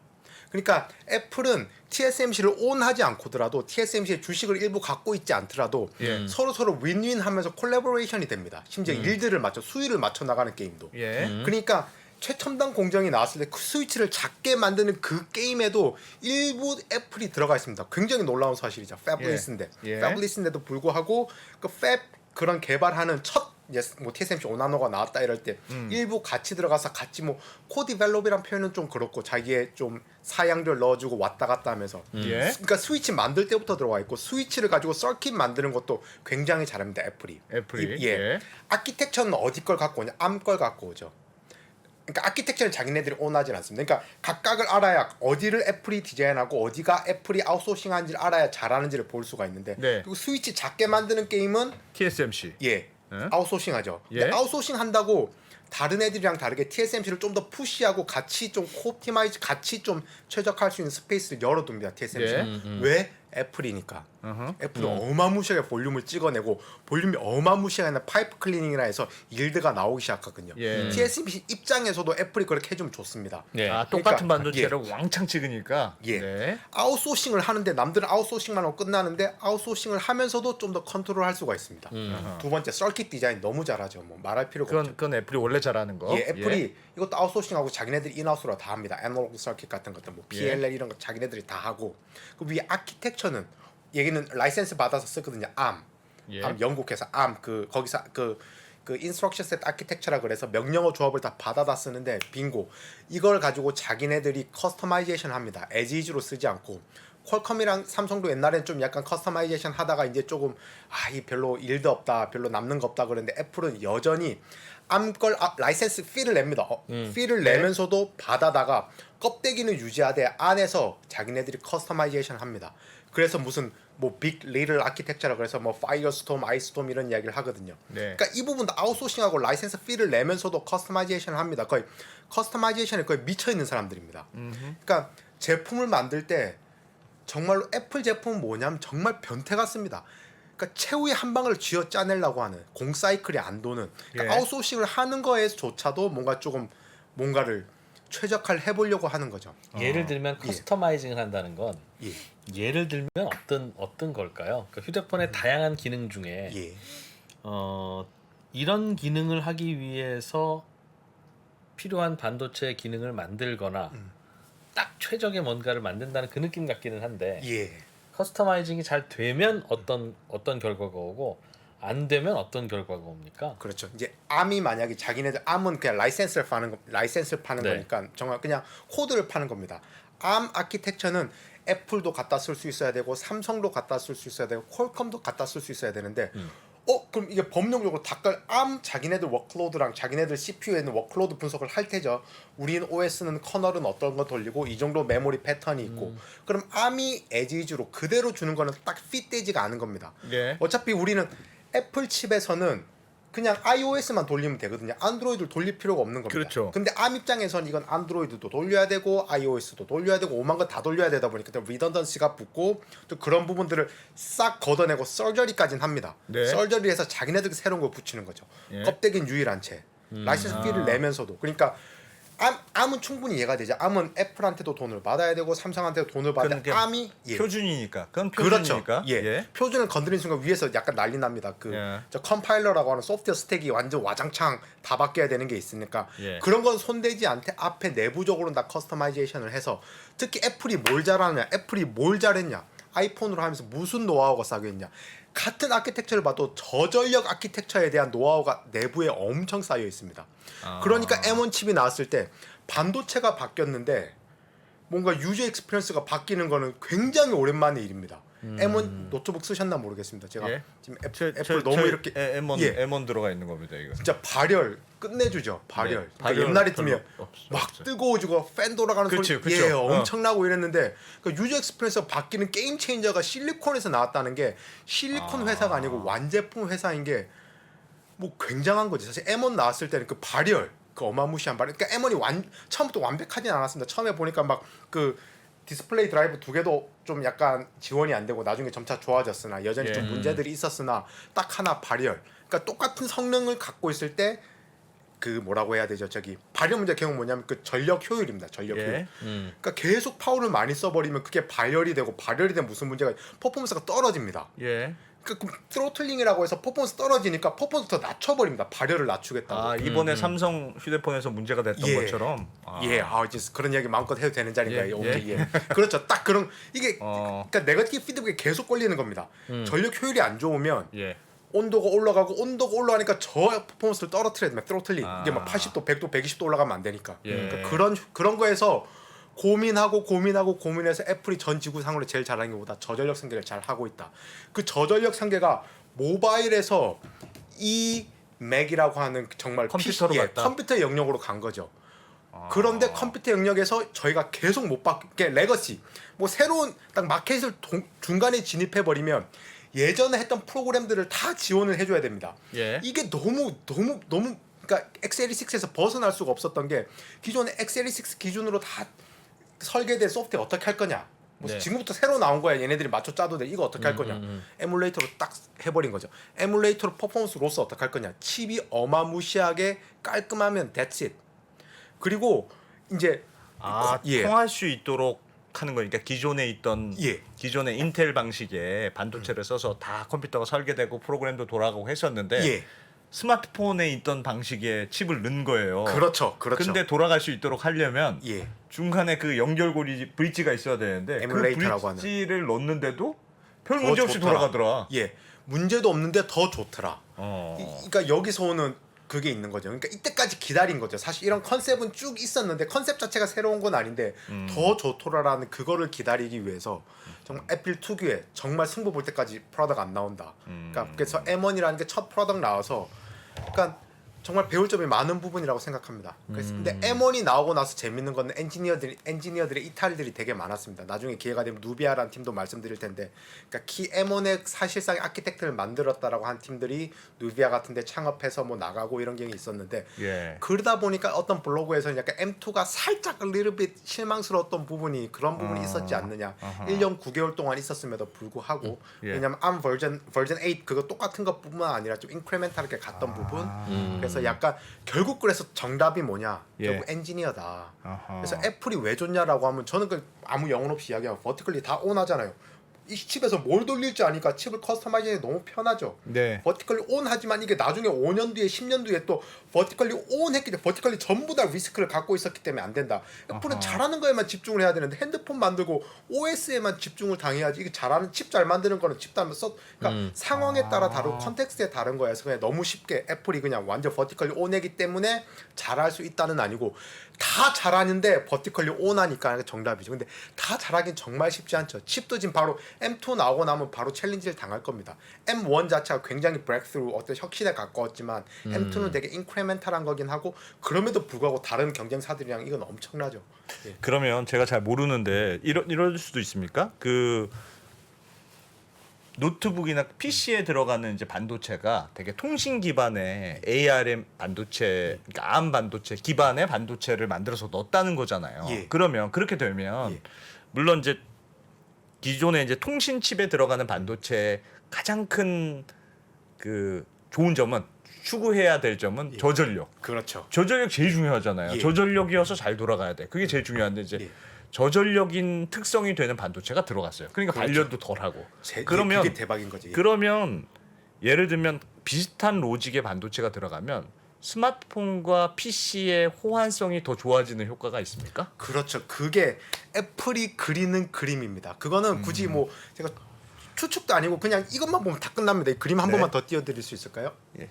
그러니까 애플은 TSMC를 온하지 않고더라도 TSMC의 주식을 일부 갖고 있지 않더라도 서로 윈윈하면서 콜라보레이션이 됩니다. 심지어 일들을 맞춰 수위를 맞춰 나가는 게임도. 예. 그러니까 최첨단 공정이 나왔을 때 그 스위치를 작게 만드는 그 게임에도 일부 애플이 들어가 있습니다. 굉장히 놀라운 사실이죠. 패블리스인데 예. 패블리스인데도 불구하고 그 팹 그런 개발하는 첫 이제 뭐 TSMC 5나노가 나왔다 이럴 때 일부 같이 들어가서 같이 뭐 코디벨롭이란 표현은 좀 그렇고 자기의 좀 사양들 넣어주고 왔다 갔다 하면서 예. 그러니까 스위치 만들 때부터 들어와 있고 스위치를 가지고 서킷 만드는 것도 굉장히 잘합니다. 애플이. 애플이. 예. 예. 아키텍처는 어디 걸 갖고 오냐? 암 걸 갖고 오죠. 그러니까 아키텍처는 자기네들이 오나진 않습니다. 그러니까 각각을 알아야 어디를 애플이 디자인하고 어디가 애플이 아웃소싱한지를 알아야 잘하는지를 볼 수가 있는데 네. 그리고 스위치 작게 만드는 게임은 TSMC. 예 아웃소싱하죠. 예. 근데 아웃소싱 한다고 다른 애들이랑 다르게 TSMC를 좀 더 푸시하고 같이 좀 코옵티마이즈 같이 좀 최적화할 수 있는 스페이스를 열어둡니다. TSMC. 예. 왜? 애플이니까. 어허. 애플이 어마무시하게 볼륨을 찍어내고 볼륨이 어마무시하게 파이프 클리닝이라 해서 일드가 나오기 시작하거든요. 예. TSMC 입장에서도 애플이 그렇게 해주면 좋습니다. 예. 아, 똑같은 그러니까, 반도체를 왕창 찍으니까. 예. 네. 아웃소싱을 하는데 남들은 아웃소싱만 하고 끝나는데 아웃소싱을 하면서도 좀 더 컨트롤할 수가 있습니다. 두 번째 서킷 디자인 너무 잘하죠. 뭐 말할 필요가 없죠. 그건 애플이 원래 잘하는 거. 예, 애플이 이것도 아웃소싱하고 자기네들이 인하우스로 다 합니다. 애널로그 서킷 같은 것들, 뭐 PLL 이런 거 자기네들이 다 하고 그 위에 아키텍처는 얘기는 라이센스 받아서 쓰거든요. ARM, 예. ARM 영국 회사 ARM 그 거기서 그 인스트럭션 셋 아키텍처라 그래서 명령어 조합을 다 받아다 쓰는데 빙고 이걸 가지고 자기네들이 커스터마이제이션 합니다. 에지즈로 쓰지 않고 퀄컴이랑 삼성도 옛날엔 좀 약간 커스터마이제이션 하다가 이제 조금 이 별로 일도 없다, 별로 남는 거 없다 그랬는데 애플은 여전히 암걸 라이센스 피를 냅니다. 피를 내면서도 받아다가 껍데기는 유지하되 안에서 자기네들이 커스터마이제이션 합니다. 그래서 무슨 뭐 빅 리틀 아키텍처라 그래서 뭐 파이어스톰, 아이스톰 이런 이야기를 하거든요. 네. 그러니까 이 부분도 아웃소싱하고 라이센스 피를 내면서도 커스터마이제이션을 합니다. 거의 커스터마이제이션에 거의 미쳐 있는 사람들입니다. 그러니까 제품을 만들 때 정말로 애플 제품은 뭐냐면 정말 변태 같습니다. 그러니까 최후의 한 방을 쥐어 짜내려고 하는 공 사이클이 안 도는 그러니까 예. 아웃소싱을 하는 거에조차도 뭔가 조금 뭔가를 최적화를 해보려고 하는 거죠. 예를 들면 커스터마이징을 한다는 건 예, 예를 들면 어떤 걸까요? 그러니까 휴대폰의 다양한 기능 중에 예, 이런 기능을 하기 위해서 필요한 반도체 기능을 만들거나 딱 최적의 뭔가를 만든다는 그 느낌 같기는 한데 예. 커스터마이징이 잘 되면 어떤 결과가 오고 안 되면 어떤 결과가 옵니까? 그렇죠. 이제 암이 만약에 자기네들 암은 그냥 라이센스를 파는 네. 거니까 정말 그냥 코드를 파는 겁니다. 암 아키텍처는 애플도 갖다 쓸 수 있어야 되고 삼성도 갖다 쓸 수 있어야 되고 퀄컴도 갖다 쓸 수 있어야 되는데 그럼 이게 법령적으로 암 자기네들 워크로드랑 자기네들 CPU에 있는 워크로드 분석을 할 테죠. 우린 OS는 커널은 어떤 거 돌리고 이 정도 메모리 패턴이 있고 그럼 암이 에지즈로 그대로 주는 거는 딱 핏되지가 않은 겁니다. 예. 어차피 우리는 애플 칩에서는 그냥 iOS만 돌리면 되거든요. 안드로이드를 돌릴 필요가 없는 겁니다. 그렇죠. 근데 암 입장에서는 이건 안드로이드도 돌려야 되고 iOS도 돌려야 되고 오만 거 다 돌려야 되다 보니까 또 리던던시가 붙고 또 그런 부분들을 싹 걷어내고 서저리까지는 합니다. 네. 서저리에서 자기네들 새로운 걸 붙이는 거죠. 예. 껍데기는 유일한 채. 라이센스 피를 내면서도. 그러니까 암은 충분히 이해가 되죠. 암은 애플한테도 돈을 받아야 되고 삼성한테도 돈을 받아야 되고 그러니까 암이 표준이니까. 그건 그렇죠. 표준이니까. 예. 표준을 건드리는 순간 위에서 약간 난리 납니다. 예. 저 컴파일러라고 하는 소프트웨어 스택이 완전 와장창 다 바뀌어야 되는 게 있으니까 예. 그런 건 손대지 않되 앞에 내부적으로는 다 커스터마이제이션을 해서 특히 애플이 뭘 잘하냐, 애플이 뭘 잘했냐, 아이폰으로 하면서 무슨 노하우가 쌓여 있냐. 같은 아키텍처를 봐도 저전력 아키텍처에 대한 노하우가 내부에 엄청 쌓여 있습니다. 그러니까 M1 칩이 나왔을 때 반도체가 바뀌었는데 뭔가 유저 익스피리언스가 바뀌는 거는 굉장히 오랜만의 일입니다. M1 노트북 쓰셨나 모르겠습니다. 제가 예. 지금 애플 너무 이렇게 M1 들어가 있는 겁니다, 이거. 진짜 발열 끝내주죠. 발열. 네, 그러니까 발열 옛날에 별로 팀이 막 없어요. 뜨거워지고 팬 돌아가는 그치, 소리 그쵸. 예, 엄청나고 이랬는데 그러니까 유저 익스피리언스가 바뀌는 게임 체인저가 실리콘에서 나왔다는 게 실리콘 회사가 아니고 완제품 회사인 게 뭐 굉장한 거지. 사실 M1 나왔을 때는 그 발열 그 어마무시한 발열. 그러니까 M1이 처음부터 완벽하진 않았습니다. 처음에 보니까 막 그 디스플레이 드라이브 두 개도 좀 약간 지원이 안 되고 나중에 점차 좋아졌으나 여전히 예. 좀 문제들이 있었으나 딱 하나 발열. 그러니까 똑같은 성능을 갖고 있을 때 그 뭐라고 해야 되죠? 저기 발열 문제 경우 뭐냐면 그 전력 효율입니다. 전력 예. 효율. 그러니까 계속 파워를 많이 써버리면 그게 발열이 되고 발열이 되면 무슨 문제가 퍼포먼스가 떨어집니다. 예. 그럼 트로틀링이라고 해서 퍼포먼스 떨어지니까 퍼포먼스 더 낮춰버립니다. 발열을 낮추겠다고. 아 이번에 삼성 휴대폰에서 문제가 됐던 예. 것처럼. 아. 예, 이제 그런 이야기 마음껏 해도 되는 자리인가요? 예, 오케이, 예. 그렇죠. 딱 그런 이게 그러니까 네거티브 피드백이 계속 걸리는 겁니다. 전력 효율이 안 좋으면 예. 온도가 올라가니까 저 퍼포먼스를 떨어뜨려야 됩니다. 트로틀링 이게 막 80도, 100도, 120도 올라가면 안 되니까. 예. 그러니까 그런 거에서 고민해서 애플이 전 지구상으로 제일 잘하는 것보다 저전력 상계를 잘 하고 있다. 그 저전력 상계가 모바일에서 이 맥이라고 하는 정말 컴퓨터로 갔다? 컴퓨터 영역으로 간 거죠. 그런데 컴퓨터 영역에서 저희가 계속 못 바뀌게 레거시 뭐 새로운 딱 마켓을 중간에 진입해 버리면 예전에 했던 프로그램들을 다 지원을 해줘야 됩니다. 예. 이게 너무 그러니까 x86에서 벗어날 수가 없었던 게 기존의 x86 기준으로 다 설계된 소프트웨어 어떻게 할 거냐. 뭐 네. 지금부터 새로 나온 거야. 얘네들이 맞춰 짜도 돼. 이거 어떻게 할 거냐. 에뮬레이터로 딱 해버린 거죠. 에뮬레이터로 퍼포먼스 로스 어떻게 할 거냐. 칩이 어마무시하게 깔끔하면 that's it. 그리고 이제 예. 통할 수 있도록 하는 거니까 기존에 있던 예. 기존의 인텔 방식의 반도체를 써서 다 컴퓨터가 설계되고 프로그램도 돌아가고 했었는데 예. 스마트폰에 있던 방식의 칩을 넣은 거예요. 그렇죠. 근데 돌아갈 수 있도록 하려면 예. 중간에 그 연결고리 브릿지가 있어야 되는데 그 에뮬레이터라고 하는. 브릿지를 넣는데도 별 더 문제 없이 좋더라. 돌아가더라. 예. 문제도 없는데 더 좋더라. 어. 그러니까 여기서 오는 그게 있는 거죠. 그러니까 이때까지 기다린 거죠. 사실 이런 컨셉은 쭉 있었는데 컨셉 자체가 새로운 건 아닌데 더 좋더라라는 그거를 기다리기 위해서 정말 애플 특유의 정말 승부 볼 때까지 프로덕트 안 나온다. 그러니까 그래서 M1이라는 게 첫 프로덕트 나와서 그러니까 정말 배울 점이 많은 부분이라고 생각합니다. 그래서 근데 M1이 나오고 나서 재밌는 건 엔지니어들의 이탈들이 되게 많았습니다. 나중에 기회가 되면 누비아라는 팀도 말씀드릴 텐데, 그러니까 키 M1의 사실상 아키텍트를 만들었다라고 한 팀들이 누비아 같은데 창업해서 뭐 나가고 이런 경향이 있었는데, 예. 그러다 보니까 어떤 블로그에서는 약간 M2가 살짝 little bit 실망스러웠던 부분이 그런 부분이 있었지 않느냐. 1년 9개월 동안 있었음에도 불구하고 예. 왜냐면 ARM 버전 8 그거 똑같은 것뿐만 아니라 좀 인크리멘탈하게 갔던 부분. 그래서 약간 결국 그래서 정답이 뭐냐? 예. 결국 엔지니어다. 아하. 그래서 애플이 왜 좋냐라고 하면 저는 그 아무 영혼 없이 이야기하면 버티컬리 다 온하잖아요. 이 칩에서 뭘 돌릴지 아니까 칩을 커스터마이징이 너무 편하죠. 네. 버티컬리 온 하지만 이게 나중에 5년 뒤에 10년 뒤에 또 버티컬리 온 했기 때문에 버티컬리 전부 다 리스크를 갖고 있었기 때문에 안 된다. 애플은 잘하는 거에만 집중을 해야 되는데 핸드폰 만들고 OS에만 집중을 당해야지. 이게 잘하는 칩 잘 만드는 거는 칩 잘 써. 그러니까 상황에 따라 다르고 컨텍스트에 다른 거여서 그냥 너무 쉽게 애플이 그냥 완전 버티컬리 온이기 때문에 잘할 수 있다는 아니고 다 잘하는데 버티컬리 온하니까 정답이죠. 근데 다 잘하긴 정말 쉽지 않죠. 칩도 지금 바로 M2 나오고 나면 바로 챌린지를 당할 겁니다. M1 자체가 굉장히 브렉스루 어떤 혁신에 가까웠지만 M2는 되게 인크리멘탈한 거긴 하고 그럼에도 불구하고 다른 경쟁사들이랑 이건 엄청나죠. 예. 그러면 제가 잘 모르는데 이럴 수도 있습니까? 그 노트북이나 PC에 들어가는 이제 반도체가 되게 통신 기반의 ARM 반도체, 그러니까 ARM 반도체 기반의 반도체를 만들어서 넣었다는 거잖아요. 예. 그러면 그렇게 되면 예. 물론 이제 기존에 이제 통신 칩에 들어가는 반도체의 가장 큰 그 좋은 점은 추구해야 될 점은 저전력. 그렇죠. 저전력 제일 중요하잖아요. 예. 저전력이어서 잘 돌아가야 돼. 그게 제일 중요한데 이제 예. 저전력인 특성이 되는 반도체가 들어갔어요. 그러니까 그렇죠. 발열도 덜하고. 그게 그러면 대박인 거지. 그러면 예를 들면 비슷한 로직의 반도체가 들어가면 스마트폰과 PC의 호환성이 더 좋아지는 효과가 있습니까? 그렇죠. 그게 애플이 그리는 그림입니다. 그거는 굳이 뭐 제가 추측도 아니고 그냥 이것만 보면 다 끝납니다. 이 그림 한 네. 번만 더 띄워드릴 수 있을까요? 예.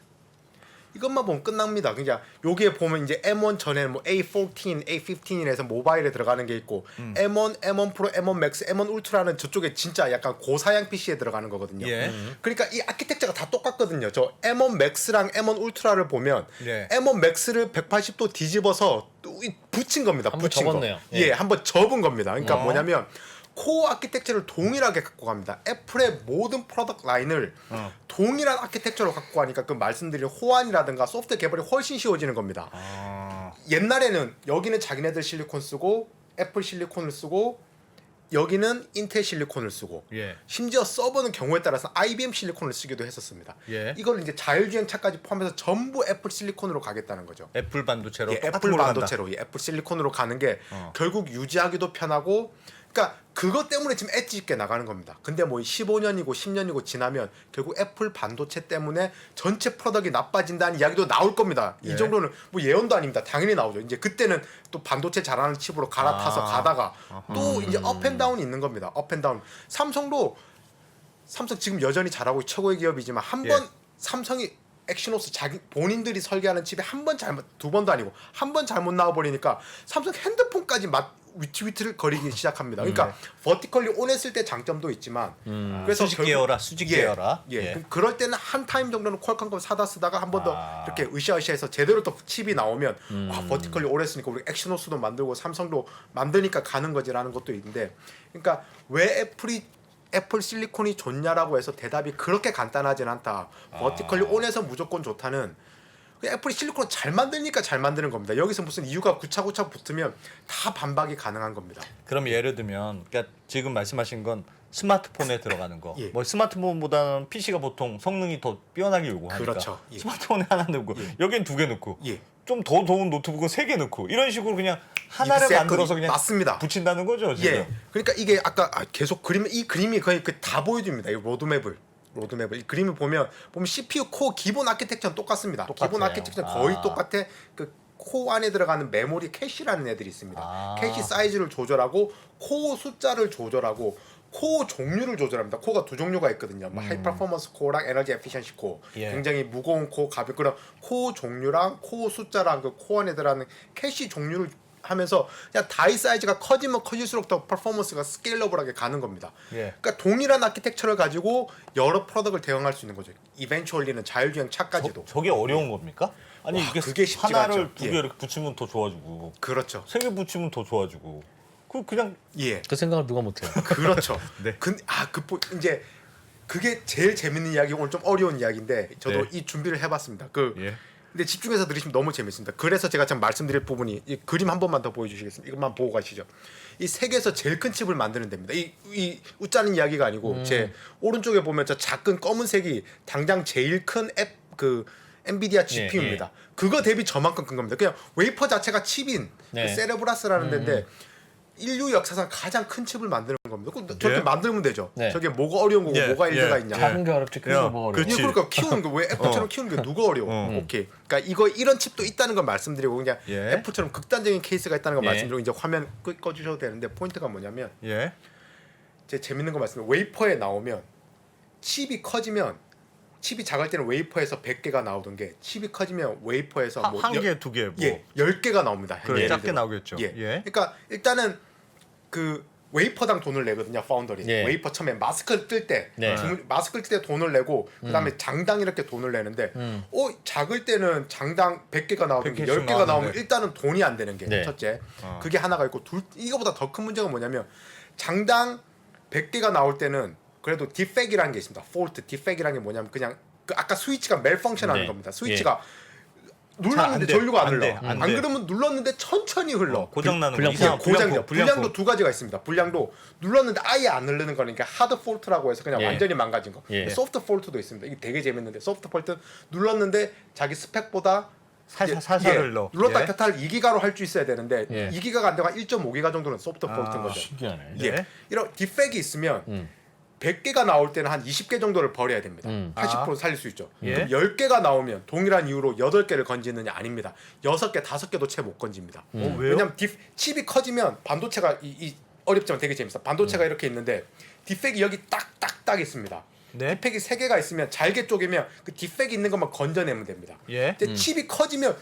이것만 보면 끝납니다. 그러니까 여기에 보면 이제 M1 전에 뭐 A14, A15이라서 모바일에 들어가는 게 있고 M1, M1 프로, M1 맥스, M1 울트라는 저쪽에 진짜 약간 고사양 PC에 들어가는 거거든요. 예. 그러니까 이 아키텍처가 다 똑같거든요. 저 M1 맥스랑 M1 울트라를 보면 예. M1 맥스를 180도 뒤집어서 또 붙인 겁니다. 한번 붙인 접었네요. 거. 예. 예, 한번 접은 겁니다. 그러니까 뭐냐면 코어 아키텍처를 동일하게 갖고 갑니다. 애플의 모든 프로덕트 라인을 동일한 아키텍처로 갖고 가니까 그 말씀드린 호환이라든가 소프트웨어 개발이 훨씬 쉬워지는 겁니다. 옛날에는 여기는 자기네들 실리콘 쓰고 애플 실리콘을 쓰고 여기는 인텔 실리콘을 쓰고 예. 심지어 서버는 경우에 따라서 IBM 실리콘을 쓰기도 했었습니다. 예. 이걸 이제 자율주행차까지 포함해서 전부 애플 실리콘으로 가겠다는 거죠. 애플 반도체로 예, 똑같은 애플 걸로 간다. 반도체로 이 애플 실리콘으로 가는 게 결국 유지하기도 편하고 그러니까 그것 때문에 지금 엣지 있게 나가는 겁니다. 근데 뭐 15년이고 10년이고 지나면 결국 애플 반도체 때문에 전체 프로덕트가 나빠진다는 이야기도 나올 겁니다. 예. 이 정도는 뭐 예언도 아닙니다. 당연히 나오죠. 이제 그때는 또 반도체 잘하는 칩으로 갈아타서 가다가 또 이제 업앤다운이 있는 겁니다. 업앤다운. 삼성 지금 여전히 잘하고 최고의 기업이지만 한 번 예. 삼성이 엑시노스 자기 본인들이 설계하는 칩에 한 번 잘못, 두 번도 아니고 한 번 잘못 나와 버리니까 삼성 핸드폰까지 위트위트를 거리기 시작합니다. 그러니까 버티컬리 온했을 때 장점도 있지만 그래서 수직 계열화, 수직 계열화. 예. 예. 그럴 때는 한 타임 정도는 퀄컴 거 사다 쓰다가 한 번 더 이렇게 으쌰으쌰해서 제대로 또 칩이 나오면 버티컬리 오래 쓰니까 우리 엑시노스도 만들고 삼성도 만드니까 가는 거지라는 것도 있는데 그러니까 왜 애플 실리콘이 좋냐라고 해서 대답이 그렇게 간단하진 않다. 버티컬리 온에서 무조건 좋다는 애플이 실리콘을 잘 만드니까 잘 만드는 겁니다. 여기서 무슨 이유가 구차구차 붙으면 다 반박이 가능한 겁니다. 그럼 예를 들면 그러니까 지금 말씀하신 건 스마트폰에 들어가는 거. 예. 뭐 스마트폰보다는 PC가 보통 성능이 더 뛰어나게 요구하니까 그렇죠. 예. 스마트폰에 하나 넣고 여긴 2개 넣고 예. 좀 더 좋은 노트북은 3개 넣고 이런 식으로 그냥 하나를 exactly. 만들어서 그냥 맞습니다. 붙인다는 거죠. 지금. 예. 그러니까 이게 아까 계속 이 그림이 거의 다 보여줍니다. 이 로드맵을 이 그림을 보면 CPU 코어 기본 아키텍처는 똑같습니다. 똑같아요. 기본 아키텍처는 거의 똑같아. 그 코어 안에 들어가는 메모리 캐시라는 애들이 있습니다. 캐시 사이즈를 조절하고 코어 숫자를 조절하고 코어 종류를 조절합니다. 코어가 두 종류가 있거든요. 뭐 하이 퍼포먼스 코어랑 에너지 에피션시 코어. 예. 굉장히 무거운 코어, 가볍고 그런 코어 종류랑 코어 숫자랑 그 코어 안에 들어가는 캐시 종류를 하면서 그냥 다이 사이즈가 커지면 커질수록 더 퍼포먼스가 스케일러블하게 가는 겁니다. 예. 그러니까 동일한 아키텍처를 가지고 여러 프로덕트를 대응할 수 있는 거죠. 이벤츄얼리는 자율주행 차까지도. 저게 어려운 겁니까? 아니 와, 이게 그게 쉽지가 하나를 않죠. 2개 예. 이렇게 붙이면 더 좋아지고 그렇죠. 3개 붙이면 더 좋아지고 그냥 예. 그 생각을 누가 못해요. 그렇죠. 네. 이제 그게 제일 재밌는 이야기 오늘 좀 어려운 이야기인데 저도 네. 이 준비를 해봤습니다. 예. 근데 집중해서 들으시면 너무 재밌습니다. 그래서 제가 지금 말씀드릴 부분이 이 그림 한 번만 더 보여주시겠습니다. 이것만 보고 가시죠. 이 세계에서 제일 큰 칩을 만드는 데입니다. 이 웃자는 이야기가 아니고 제 오른쪽에 보면 저 작은 검은색이 당장 제일 큰 엔비디아 GPU입니다. 그거 대비 저만큼 큰 겁니다. 그냥 웨이퍼 자체가 칩인 네. 그 세레브라스라는 데인데 인류 역사상 가장 큰 칩을 만드는 겁니다. 저렇게 만들면 되죠. 네. 저게 뭐가 어려운 거고 예, 뭐가 일대가 예. 있냐. 작은 게 어렵지 큰 거 야, 뭐가 어려워. 그치. 그러니까 키우는 거 왜 애플처럼 키우는 게 누가 어려워? 오케이. 그러니까 이런 칩도 있다는 걸 말씀드리고 그냥 예. 애플처럼 극단적인 케이스가 있다는 걸 예. 말씀드리고 이제 화면 꺼주셔도 되는데 포인트가 뭐냐면 예. 제 재밌는 거 말씀드리면 웨이퍼에 나오면 칩이 커지면 칩이 작을 때는 웨이퍼에서 100개가 나오던 게 칩이 커지면 웨이퍼에서 뭐 한 개, 2개 뭐. 예, 10개가 나옵니다. 그래, 예를 작게 들어. 나오겠죠. 예. 예. 그러니까 일단은 그 웨이퍼당 돈을 내거든요. 파운더리. 예. 웨이퍼 처음에 마스크를 뜰 때 네. 마스크를 뜰 때 돈을 내고 그다음에 장당 이렇게 돈을 내는데 작을 때는 장당 100개가 나오던 게 100개씩 10개가 나오면 나오는데. 일단은 돈이 안 되는 게 네. 첫째. 그게 하나가 있고 이거보다 더 큰 문제가 뭐냐면 장당 100개가 나올 때는 그래도 디펙이라는 게 있습니다. 폴트 디펙이라는 게 뭐냐면 그냥 그 아까 스위치가 멜펑션하는 네. 겁니다. 스위치가 잘 눌렀는데 안 돼. 전류가 안 안 흘러. 돼. 안 돼. 그러면 눌렀는데 천천히 흘러. 고장 나는 거 불량- 이상한 고장이죠. 불량도 불량품. 두 가지가 있습니다. 불량도 눌렀는데 아예 안 흐르는 거니까 하드 폴트라고 해서 그냥 예. 완전히 망가진 거. 예. 소프트 폴트도 있습니다. 이게 되게 재밌는데 소프트 폴트 눌렀는데 자기 스펙보다 살살 예, 흘러. 눌렀다 예. 켰다를 2기가로 할 수 있어야 되는데 예. 2기가가 안 되고 1.5기가 정도는 소프트 폴트인 거죠. 신기하네. 예. 네. 이런 디펙이 있으면 100개가 나올 때는 한 20개 정도를 버려야 됩니다. 80% 살릴 수 있죠. 예. 그럼 10개가 나오면 동일한 이유로 8개를 건지느냐 아닙니다. 6개, 5개도 채 못 건집니다. 왜요? 왜냐면 칩이 커지면 반도체가 이 어렵지만 되게 재밌어. 반도체가 이렇게 있는데 디펙이 여기 딱딱딱 있습니다. 네. 디펙이 3개가 있으면 잘게 쪼개면 그 디펙이 있는 것만 건져내면 됩니다. 예. 근데 칩이 커지면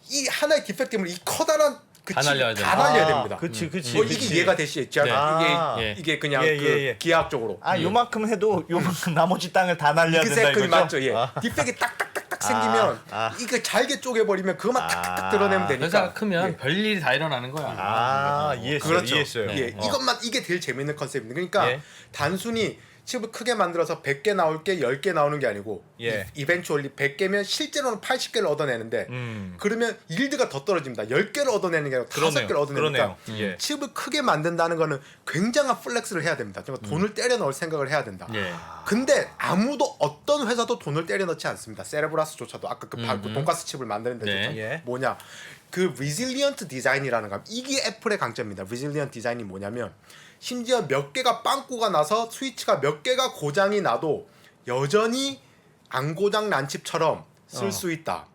이 하나의 디펙 때문에 이 커다란 그 다 칩이 날려야 다 됩니다. 날려야 됩니다. 그치. 이게 이해가 되시죠? 네. 이게 예. 이게 그냥 예, 그 예, 예. 기하학적으로. 요만큼 해도 요만큼 나머지 땅을 다 날려야 그 된다 그 이거죠? 맞죠? 예. 디펙이 딱딱딱딱 생기면 이거 잘게 쪼개버리면 그것만 탁탁탁 드러내면 되니까. 회사가 크면 예. 별일이 다 일어나는 거야. 이해했어요. 그렇죠. 이해했어요. 예. 이게 제일 재밌는 컨셉입니다. 그러니까 예. 단순히 칩을 크게 만들어서 100개 나올 게 10개 나오는 게 아니고 예. 이벤츄얼리 100개면 실제로는 80개를 얻어내는데 음. 그러면 일드가 더 떨어집니다. 10개를 얻어내는 게 아니고 그러네요. 5개를 얻어내니까 그러네요. 예. 칩을 크게 만든다는 거는 굉장한 플렉스를 해야 됩니다. 정말 돈을 때려 넣을 생각을 해야 된다. 예. 근데 아무도 어떤 회사도 돈을 때려 넣지 않습니다. 세레브라스조차도 아까 그 돈가스 칩을 만드는 데조차 네. 예. 뭐냐 그 리질리언트 디자인이라는 거 이게 애플의 강점입니다. 리질리언트 디자인이 뭐냐면 심지어 몇 개가 빵꾸가 나서 스위치가 몇 개가 고장이 나도 여전히 안 고장 난 칩처럼 쓸 수 있다.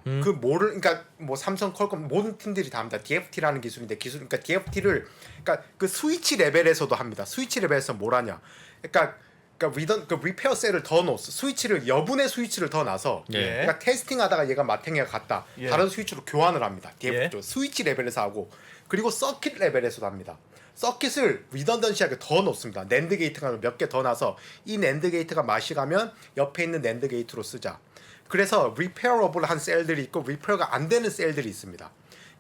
그 뭐를 그러니까 뭐 삼성, 퀄컴 모든 팀들이 다 합니다. DFT라는 기술인데 그러니까 DFT를 그러니까 그 스위치 레벨에서도 합니다. 스위치 레벨에서 뭘 하냐? 그러니까 리페어 셀을 더 넣었어. 스위치를 여분의 스위치를 더 놔서 예. 그러니까 테스팅하다가 얘가 마탱이가 갔다. 예. 다른 스위치로 교환을 합니다. DFT 예. 쪽 스위치 레벨에서 하고 그리고 서킷 레벨에서도 합니다. 서킷을 리던던시하게 더 넣습니다. 낸드 게이트가 몇 개 더 놔서 이 낸드 게이트가 맛이 가면 옆에 있는 낸드 게이트로 쓰자. 그래서 리페어러블 한 셀들이 있고 리페어가 안 되는 셀들이 있습니다.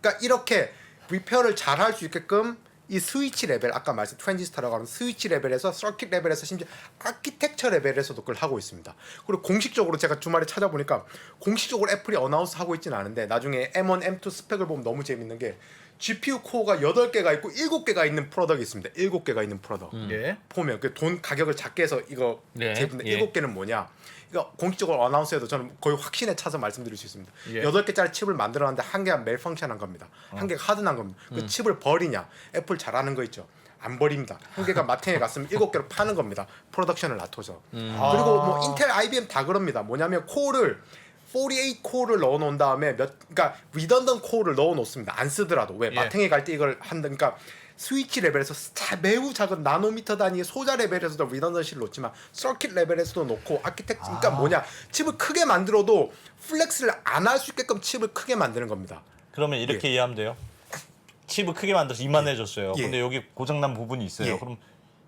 그러니까 이렇게 리페어를 잘 할 수 있게끔 이 스위치 레벨 아까 말씀 트랜지스터라고 하는 스위치 레벨에서 서킷 레벨에서 심지어 아키텍처 레벨에서도 그걸 하고 있습니다. 그리고 공식적으로 제가 주말에 찾아보니까 공식적으로 애플이 어나운스 하고 있지는 않은데 나중에 M1, M2 스펙을 보면 너무 재밌는 게 GPU 코어가 8개가 있고 7개가 있는 프로덕이 있습니다. 7개가 있는 프로덕. 예. 보면 그 돈 가격을 작게 해서 이거 네. 제품 예. 7개는 뭐냐? 이거 공식적으로 어나운스해도 저는 거의 확신에 차서 말씀드릴 수 있습니다. 예. 8개짜리 칩을 만들어놨는데 한 개가 멜펑션한 겁니다. 한 개가 하드난 겁니다. 그 칩을 버리냐? 애플 잘하는 거 있죠. 안 버립니다. 한 개가 마탱에 갔으면 7개로 파는 겁니다. 프로덕션을 놔둬서. 그리고 뭐 인텔, IBM 다 그럽니다. 뭐냐면 코어를 48 코어를 넣어 놓은 다음에 그러니까 리던던 코어를 넣어 놓습니다. 안 쓰더라도 왜 예. 마탱에 갈 때 이걸 한다. 그러니까 스위치 레벨에서 매우 작은 나노미터 단위의 소자 레벨에서도 리던던시를 놓지만 서킷 레벨에서도 놓고 아키텍트 그러니까 뭐냐 칩을 크게 만들어도 플렉스를 안 할 수 있게끔 칩을 크게 만드는 겁니다. 그러면 이렇게 이해하면 돼요. 칩을 크게 만들어서 이만해졌어요. 예. 근데 여기 고장난 부분이 있어요. 예. 그럼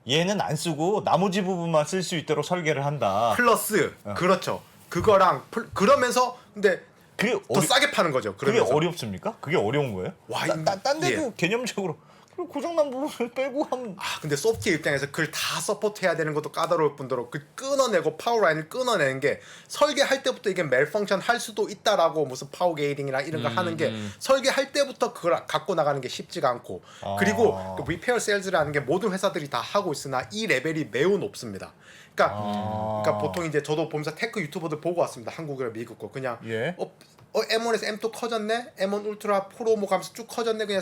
얘는 안 쓰고 나머지 부분만 쓸 수 있도록 설계를 한다. 플러스 그렇죠. 그거랑 그러면서 근데 그게 더 싸게 파는 거죠. 그게 그러면서 어렵습니까? 그게 어려운 거예요? 와, 딴 데도 예. 개념적으로 그럼 고장난 부분을 빼고 하면 근데 소프트웨어 입장에서 그걸 다 서포트해야 되는 것도 까다로울 뿐더러 그 끊어내고 파워 라인을 끊어내는 게 설계할 때부터 이게 멜펑션 할 수도 있다라고 무슨 파워 게이딩이나 이런 걸 하는 게 설계할 때부터 그걸 갖고 나가는 게 쉽지가 않고 그리고 그 리페어 셀즈라는 게 모든 회사들이 다 하고 있으나 이 레벨이 매우 높습니다. 그러니까 보통 이제 저도 보면서 테크 유튜버들 보고 왔습니다. 한국이나 미국 거 그냥 예. M1에서 M2 커졌네, M1 울트라 프로 뭐 가면서 쭉 커졌네 그냥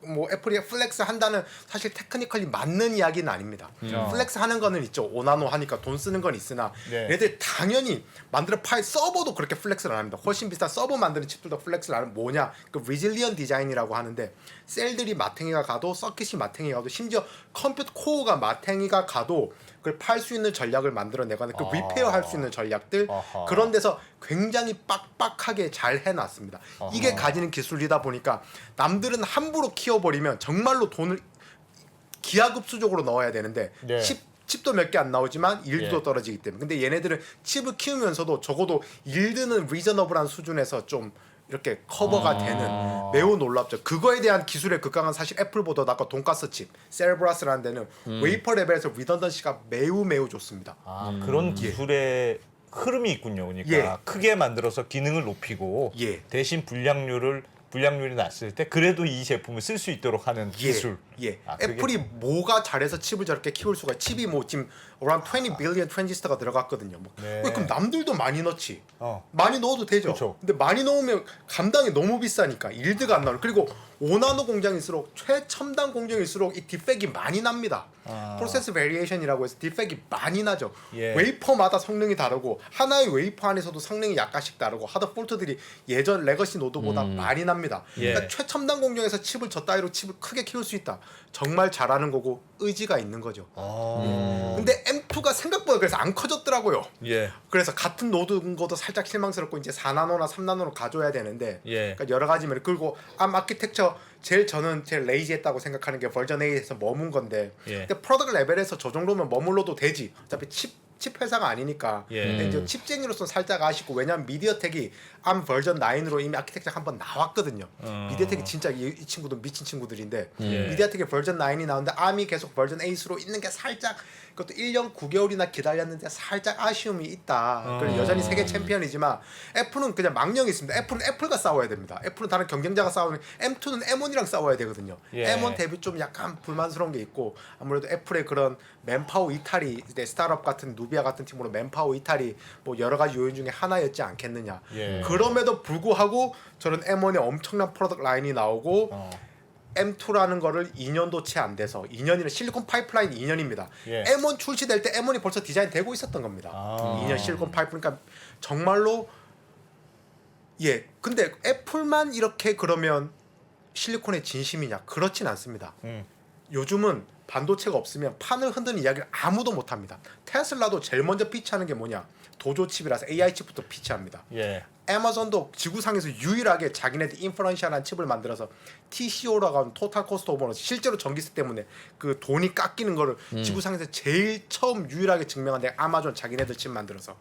뭐 애플이 플렉스 한다는 사실 테크니컬리 맞는 이야기는 아닙니다. 플렉스 하는 거는 있죠. 5나노 하니까 돈 쓰는 건 있으나 네. 얘들 당연히 만드는 파일 서버도 그렇게 플렉스를 안 합니다. 훨씬 비싼 서버 만드는 칩들도 플렉스를 안 하는 뭐냐? 그 리질리언 디자인이라고 하는데 셀들이 마탱이가 가도 서킷이 마탱이가 가도 심지어 컴퓨터 코어가 마탱이가 가도 그걸 팔 수 있는 전략을 만들어내거나 그 리페어 할 수 있는 전략들 아하. 그런 데서 굉장히 빡빡하게 잘 해놨습니다. 이게 가지는 기술이다 보니까 남들은 함부로 키워버리면 정말로 돈을 기하급수적으로 넣어야 되는데 네. 칩도 몇 개 안 나오지만 일드도 예. 떨어지기 때문에 근데 얘네들은 칩을 키우면서도 적어도 일드는 리저너블한 수준에서 좀 이렇게 커버가 되는 매우 놀랍죠. 그거에 대한 기술의 극강은 사실 애플보다 아까 돈가스 칩, 세레브라스라는 데는 웨이퍼 레벨에서 리던던시가 매우 좋습니다. 그런 기술의 흐름이 있군요. 그러니까 예. 크게 만들어서 기능을 높이고 예. 대신 불량률이 낮을 때 그래도 이 제품을 쓸 수 있도록 하는 기술. 예. 그게- 애플이 뭐가 잘해서 칩을 저렇게 키울 수가 칩이 뭐 지금 around 20 billion 트랜지스터가 들어갔거든요. 뭐. 네. 그럼 남들도 많이 넣지. 어. 많이 넣어도 되죠. 그쵸. 근데 많이 넣으면 감당이 너무 비싸니까 일드가 안 나오는. 그리고 5나노 공장일수록 최첨단 공정일수록 이 디펙이 많이 납니다. 프로세스 베리에이션이라고 해서 디펙이 많이 나죠. 예. 웨이퍼마다 성능이 다르고 하나의 웨이퍼 안에서도 성능이 약간씩 다르고 하드 폴트들이 예전 레거시 노드보다 많이 납니다. 예. 그러니까 최첨단 공정에서 칩을 저 따위로 칩을 크게 키울 수 있다. 정말 잘하는 거고 의지가 있는 거죠. 근데 M2가 생각보다 그래서 안 커졌더라고요. 예. 그래서 같은 노드인 것도 살짝 실망스럽고 이제 4나노나 3나노로 가져야 되는데 예. 그러니까 여러 가지 면을 그리고 암 아키텍처 저는 제일 레이지했다고 생각하는 게 버전 8에서 머문 건데 예. 근데 프로덕트 레벨에서 저 정도면 머물러도 되지 어차피 칩 회사가 아니니까 예. 근데 이제 칩쟁이로서는 살짝 아쉽고 왜냐면 미디어텍이 암 버전 9으로 이미 아키텍처 한번 나왔거든요. 미디어텍이 진짜 이 친구들 미친 친구들인데 예. 미디어텍의 버전 9이 나오는데 암이 계속 버전 8으로 있는 게 살짝 그것도 1년 9개월이나 기다렸는데 살짝 아쉬움이 있다. 그래서 여전히 세계 챔피언이지만 애플은 그냥 망령이 있습니다. 애플은 애플과 싸워야 됩니다. 애플은 다른 경쟁자가 싸우는 M2는 M1이랑 싸워야 되거든요. 예. M1 대비 좀 약간 불만스러운 게 있고 아무래도 애플의 그런 맨파워 이탈이 스타트업 같은 누비아 같은 팀으로 맨파워 이탈이 뭐 여러 가지 요인 중에 하나였지 않겠느냐. 예. 그럼에도 불구하고 저는 M1에 엄청난 프로덕트 라인이 나오고 M2라는 거를 2년도 채 안 돼서 2년이나 실리콘 파이프라인 2년입니다. 예. M1 출시될 때 M1이 벌써 디자인 되고 있었던 겁니다. 아. 2년 실리콘 파이프 그러니까 정말로 예. 근데 애플만 이렇게 그러면 실리콘의 진심이냐? 그렇진 않습니다. 요즘은 반도체가 없으면 판을 흔드는 이야기를 아무도 못 합니다. 테슬라도 제일 먼저 피치하는 게 뭐냐? 도조 칩이라서 AI 칩부터 피치합니다. 예. 애마존도 지구상에서 유일하게 자기네들 인퍼런셜한 칩을 만들어서 TCO라고 하는 토탈 코스트 오브 오너십 실제로 전기세 때문에 그 돈이 깎이는 거를 지구상에서 제일 처음 유일하게 증명한 데 아마존 자기네들 칩 만들어서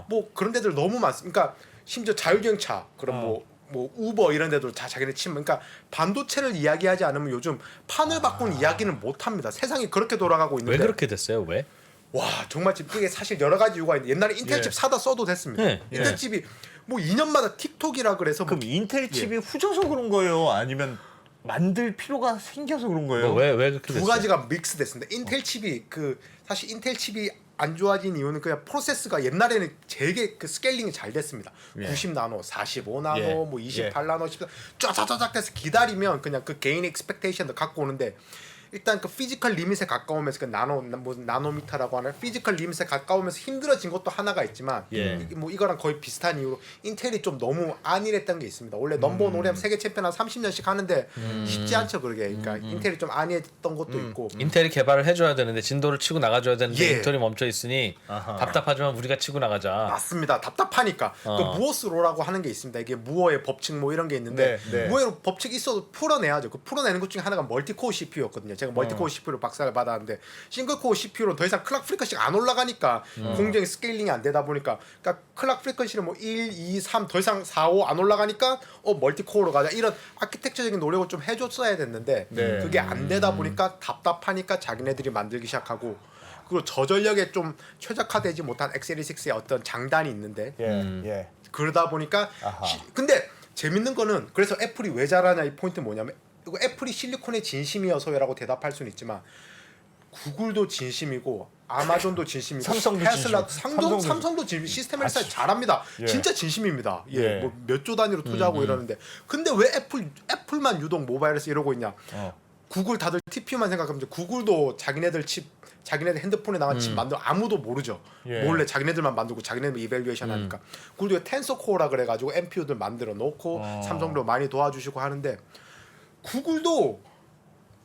뭐 그런 데들 너무 많습니다. 그러니까 심지어 자율주행차 그런 뭐 우버 이런 데도 다 자기네 칩 그러니까 반도체를 이야기하지 않으면 요즘 판을 바꾸는 이야기는 못 합니다. 세상이 그렇게 돌아가고 있는데 왜 그렇게 됐어요? 왜? 와 정말 지금 이게 사실 여러 가지 이유가 있는데 옛날에 인텔 칩 사다 써도 됐습니다. 예. 인텔 칩이 뭐 2년마다 틱톡이라 그래서 뭐 그럼 인텔 칩이 후져서 그런 거예요? 아니면 만들 필요가 생겨서 그런 거예요? 왜 그렇게 두 됐어요? 가지가 믹스됐습니다. 인텔 칩이 그 사실 인텔 칩이 안 좋아진 이유는 그냥 프로세스가 옛날에는 되게 그 스케일링이 잘 됐습니다. 예. 90나노, 45나노, 예. 뭐 28나노, 14 쫙쫙쫙 돼서 기다리면 그냥 그 개인 익스펙테이션도 갖고 오는데 일단 그 피지컬 리밋에 가까우면서 그 나노미터라고 하는 피지컬 리밋에 가까우면서 힘들어진 것도 하나가 있지만 예. 뭐 이거랑 거의 비슷한 이유로 인텔이 좀 너무 안일했던 게 있습니다. 원래 넘버원 오래면 세계 챔피언 한 30년씩 하는데 쉽지 않죠 그러게. 그러니까 인텔이 좀 안일했던 것도 있고. 인텔이 개발을 해줘야 되는데 진도를 치고 나가줘야 되는데 예. 인텔이 멈춰 있으니 답답하지만 우리가 치고 나가자. 맞습니다. 답답하니까 그 무어스로라고 하는 게 있습니다. 이게 무어의 법칙 뭐 이런 게 있는데 네, 네. 무어의 법칙이 있어도 풀어내야죠. 그 풀어내는 것 중에 하나가 멀티코어 CPU였거든요. 제가 멀티코어 CPU로 박사를 받았는데 싱글코어 CPU로 더 이상 클락 프리퀀시가 안 올라가니까 공정이 스케일링이 안 되다 보니까 그러니까 클락 프리퀀시를 뭐 1, 2, 3 더 이상 4, 5 안 올라가니까 멀티코어로 가자 이런 아키텍처적인 노력을 좀 해줬어야 됐는데 네. 그게 안 되다 보니까 답답하니까 자기네들이 만들기 시작하고 그리고 저전력에 좀 최적화되지 못한 x86의 어떤 장단이 있는데 예. 그러다 보니까 근데 재밌는 거는 그래서 애플이 왜 잘하냐 이 포인트 뭐냐면 이거 애플이 실리콘의 진심이어서라고 대답할 수는 있지만 구글도 진심이고 아마존도 진심이고 삼성도 테슬라 진심. 삼성도 진심 시스템 회사 잘합니다. 예. 진짜 진심입니다. 예. 예. 뭐 몇 조 단위로 투자하고 이러는데 근데 왜 애플만 유독 모바일에서 이러고 있냐? 구글 다들 TPU만 생각하면 구글도 자기네들 핸드폰에 나간 칩 만들어 아무도 모르죠. 예. 몰래 자기네들만 만들고 자기네들 이밸류에이션 하니까. 구글도 텐서 코어라 그래가지고 NPU들 만들어 놓고 삼성도 많이 도와주시고 하는데 구글도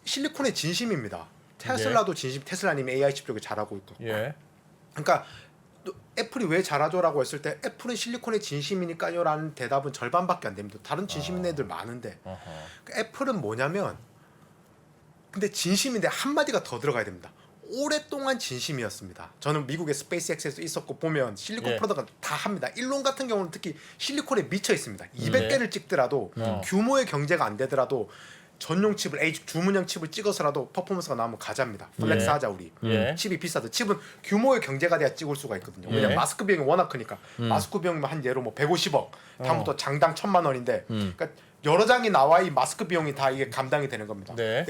실리콘의 진심입니다. 테슬라도 진심. 테슬라님이 AI 칩 쪽에 잘하고 있고. 예. 그러니까 또 애플이 왜 잘하죠라고 했을 때 애플은 실리콘의 진심이니까요라는 대답은 절반밖에 안 됩니다. 다른 진심 있는 애들 많은데 그러니까 애플은 뭐냐면 근데 진심인데 한 마디가 더 들어가야 됩니다. 오랫동안 진심이었습니다. 저는 미국의 스페이스X에서 있었고 보면 실리콘 예. 프로덕트 다 합니다. 일론 같은 경우는 특히 실리콘에 미쳐 있습니다. 200개를 찍더라도 규모의 경제가 안 되더라도 전용 칩을 주문형 칩을 찍어서라도 퍼포먼스가 나오면 가자입니다. 플렉스 하자 우리. 예. 칩이 비싸도 칩은 규모의 경제가 돼야 찍을 수가 있거든요. 왜냐면 마스크 비용이 워낙 크니까. 마스크 비용이면 한 예로 뭐 150억. 다음부터 장당 1,000만 원인데 그러니까 여러 장이 나와 이 마스크 비용이 다 이게 감당이 되는 겁니다. 네.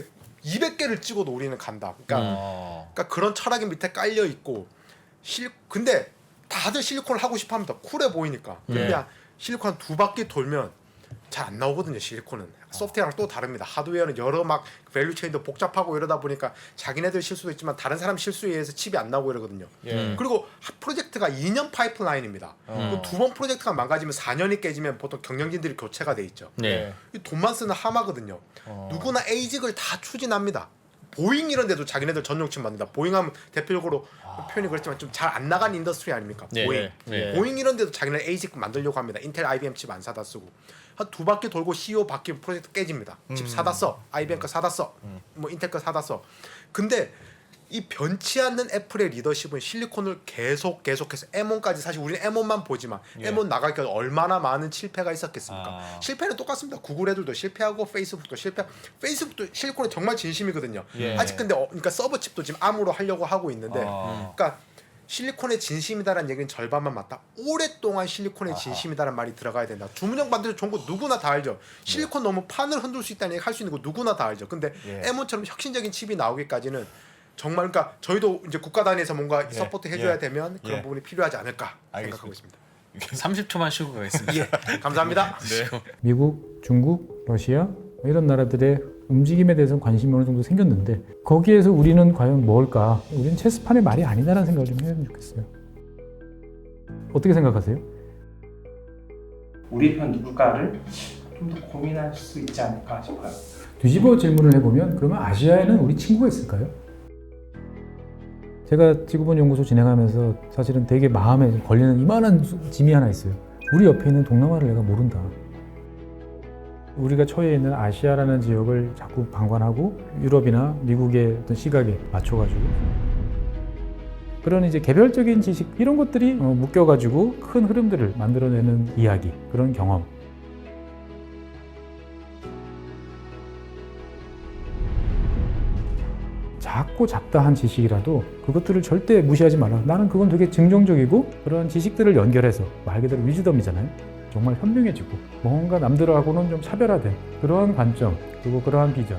200개를 찍어도 우리는 간다. 그러니까 그런 철학이 밑에 깔려 있고 근데 다들 실리콘을 하고 싶어 합니다. 쿨해 보이니까. 근데 실리콘 두 바퀴 돌면 잘 안 나오거든요. 실리콘은 소프트웨어랑 또 다릅니다. 하드웨어는 여러 막 밸류 체인도 복잡하고 이러다 보니까 자기네들 실수도 있지만 다른 사람 실수에 의해서 칩이 안 나오고 이러거든요. 그리고 프로젝트가 2년 파이프라인입니다. 두 번 프로젝트가 망가지면 4년이 깨지면 보통 경영진들이 교체가 돼 있죠. 네. 이 돈만 쓰는 하마거든요. 누구나 에이직을 다 추진합니다. 보잉 이런 데도 자기네들 전용 칩 만든다. 보잉하면 대표적으로 표현이 그렇지만 좀 잘 안 나간 인더스트리 아닙니까? 네, 보잉. 네. 보잉 이런 데도 자기네 에이직 만들려고 합니다. 인텔 IBM 칩 안 사다 쓰고 한 두 바퀴 돌고 CEO 바퀴 프로젝트 깨집니다. 칩 사다 써. IBM 거 사다 써. 뭐 인텔 거 사다 써. 근데 이 변치 않는 애플의 리더십은 실리콘을 계속해서 M1까지 사실 우리는 M1만 보지만 M1 나갈까 얼마나 많은 실패가 있었겠습니까? 실패는 똑같습니다. 구글 애들도 실패하고 페이스북도 페이스북도 실리콘에 정말 진심이거든요. 아직 근데 그러니까 서버 칩도 지금 암으로 하려고 하고 있는데 그러니까 실리콘의 진심이다라는 얘기는 절반만 맞다. 오랫동안 실리콘의 진심이다라는 말이 들어가야 된다. 주문형 반도체 좋은 거 누구나 다 알죠. 실리콘 너무 판을 흔들 수 있다는 얘기 할 수 있는 거 누구나 다 알죠. 근데 M1처럼 혁신적인 칩이 나오기까지는 정말 그러니까 저희도 이제 국가 단위에서 뭔가 서포트 해줘야 되면 그런 부분이 필요하지 않을까 생각하고 있습니다. 30초만 쉬고 가겠습니다. 예, 감사합니다. 미국, 중국, 러시아 이런 나라들의 움직임에 대해서 관심이 어느 정도 생겼는데 거기에서 우리는 과연 뭘까? 우리는 체스판의 말이 아니다라는 생각을 좀 해야 좋겠어요. 어떻게 생각하세요? 우리 편 누굴까를 좀 더 고민할 수 있지 않을까 싶어요. 뒤집어 질문을 해보면 그러면 아시아에는 우리 친구가 있을까요? 제가 지구본 연구소 진행하면서 사실은 되게 마음에 걸리는 이만한 짐이 하나 있어요. 우리 옆에 있는 동남아를 내가 모른다. 우리가 처해 있는 아시아라는 지역을 자꾸 방관하고 유럽이나 미국의 어떤 시각에 맞춰가지고 그런 이제 개별적인 지식 이런 것들이 묶여가지고 큰 흐름들을 만들어내는 이야기, 그런 경험. 작고 잡다한 지식이라도 그것들을 절대 무시하지 말라. 나는 그건 되게 긍정적이고 그런 지식들을 연결해서 말 그대로 위즈덤이잖아요. 정말 현명해지고 뭔가 남들하고는 좀 차별화된 그러한 관점 그리고 그러한 비전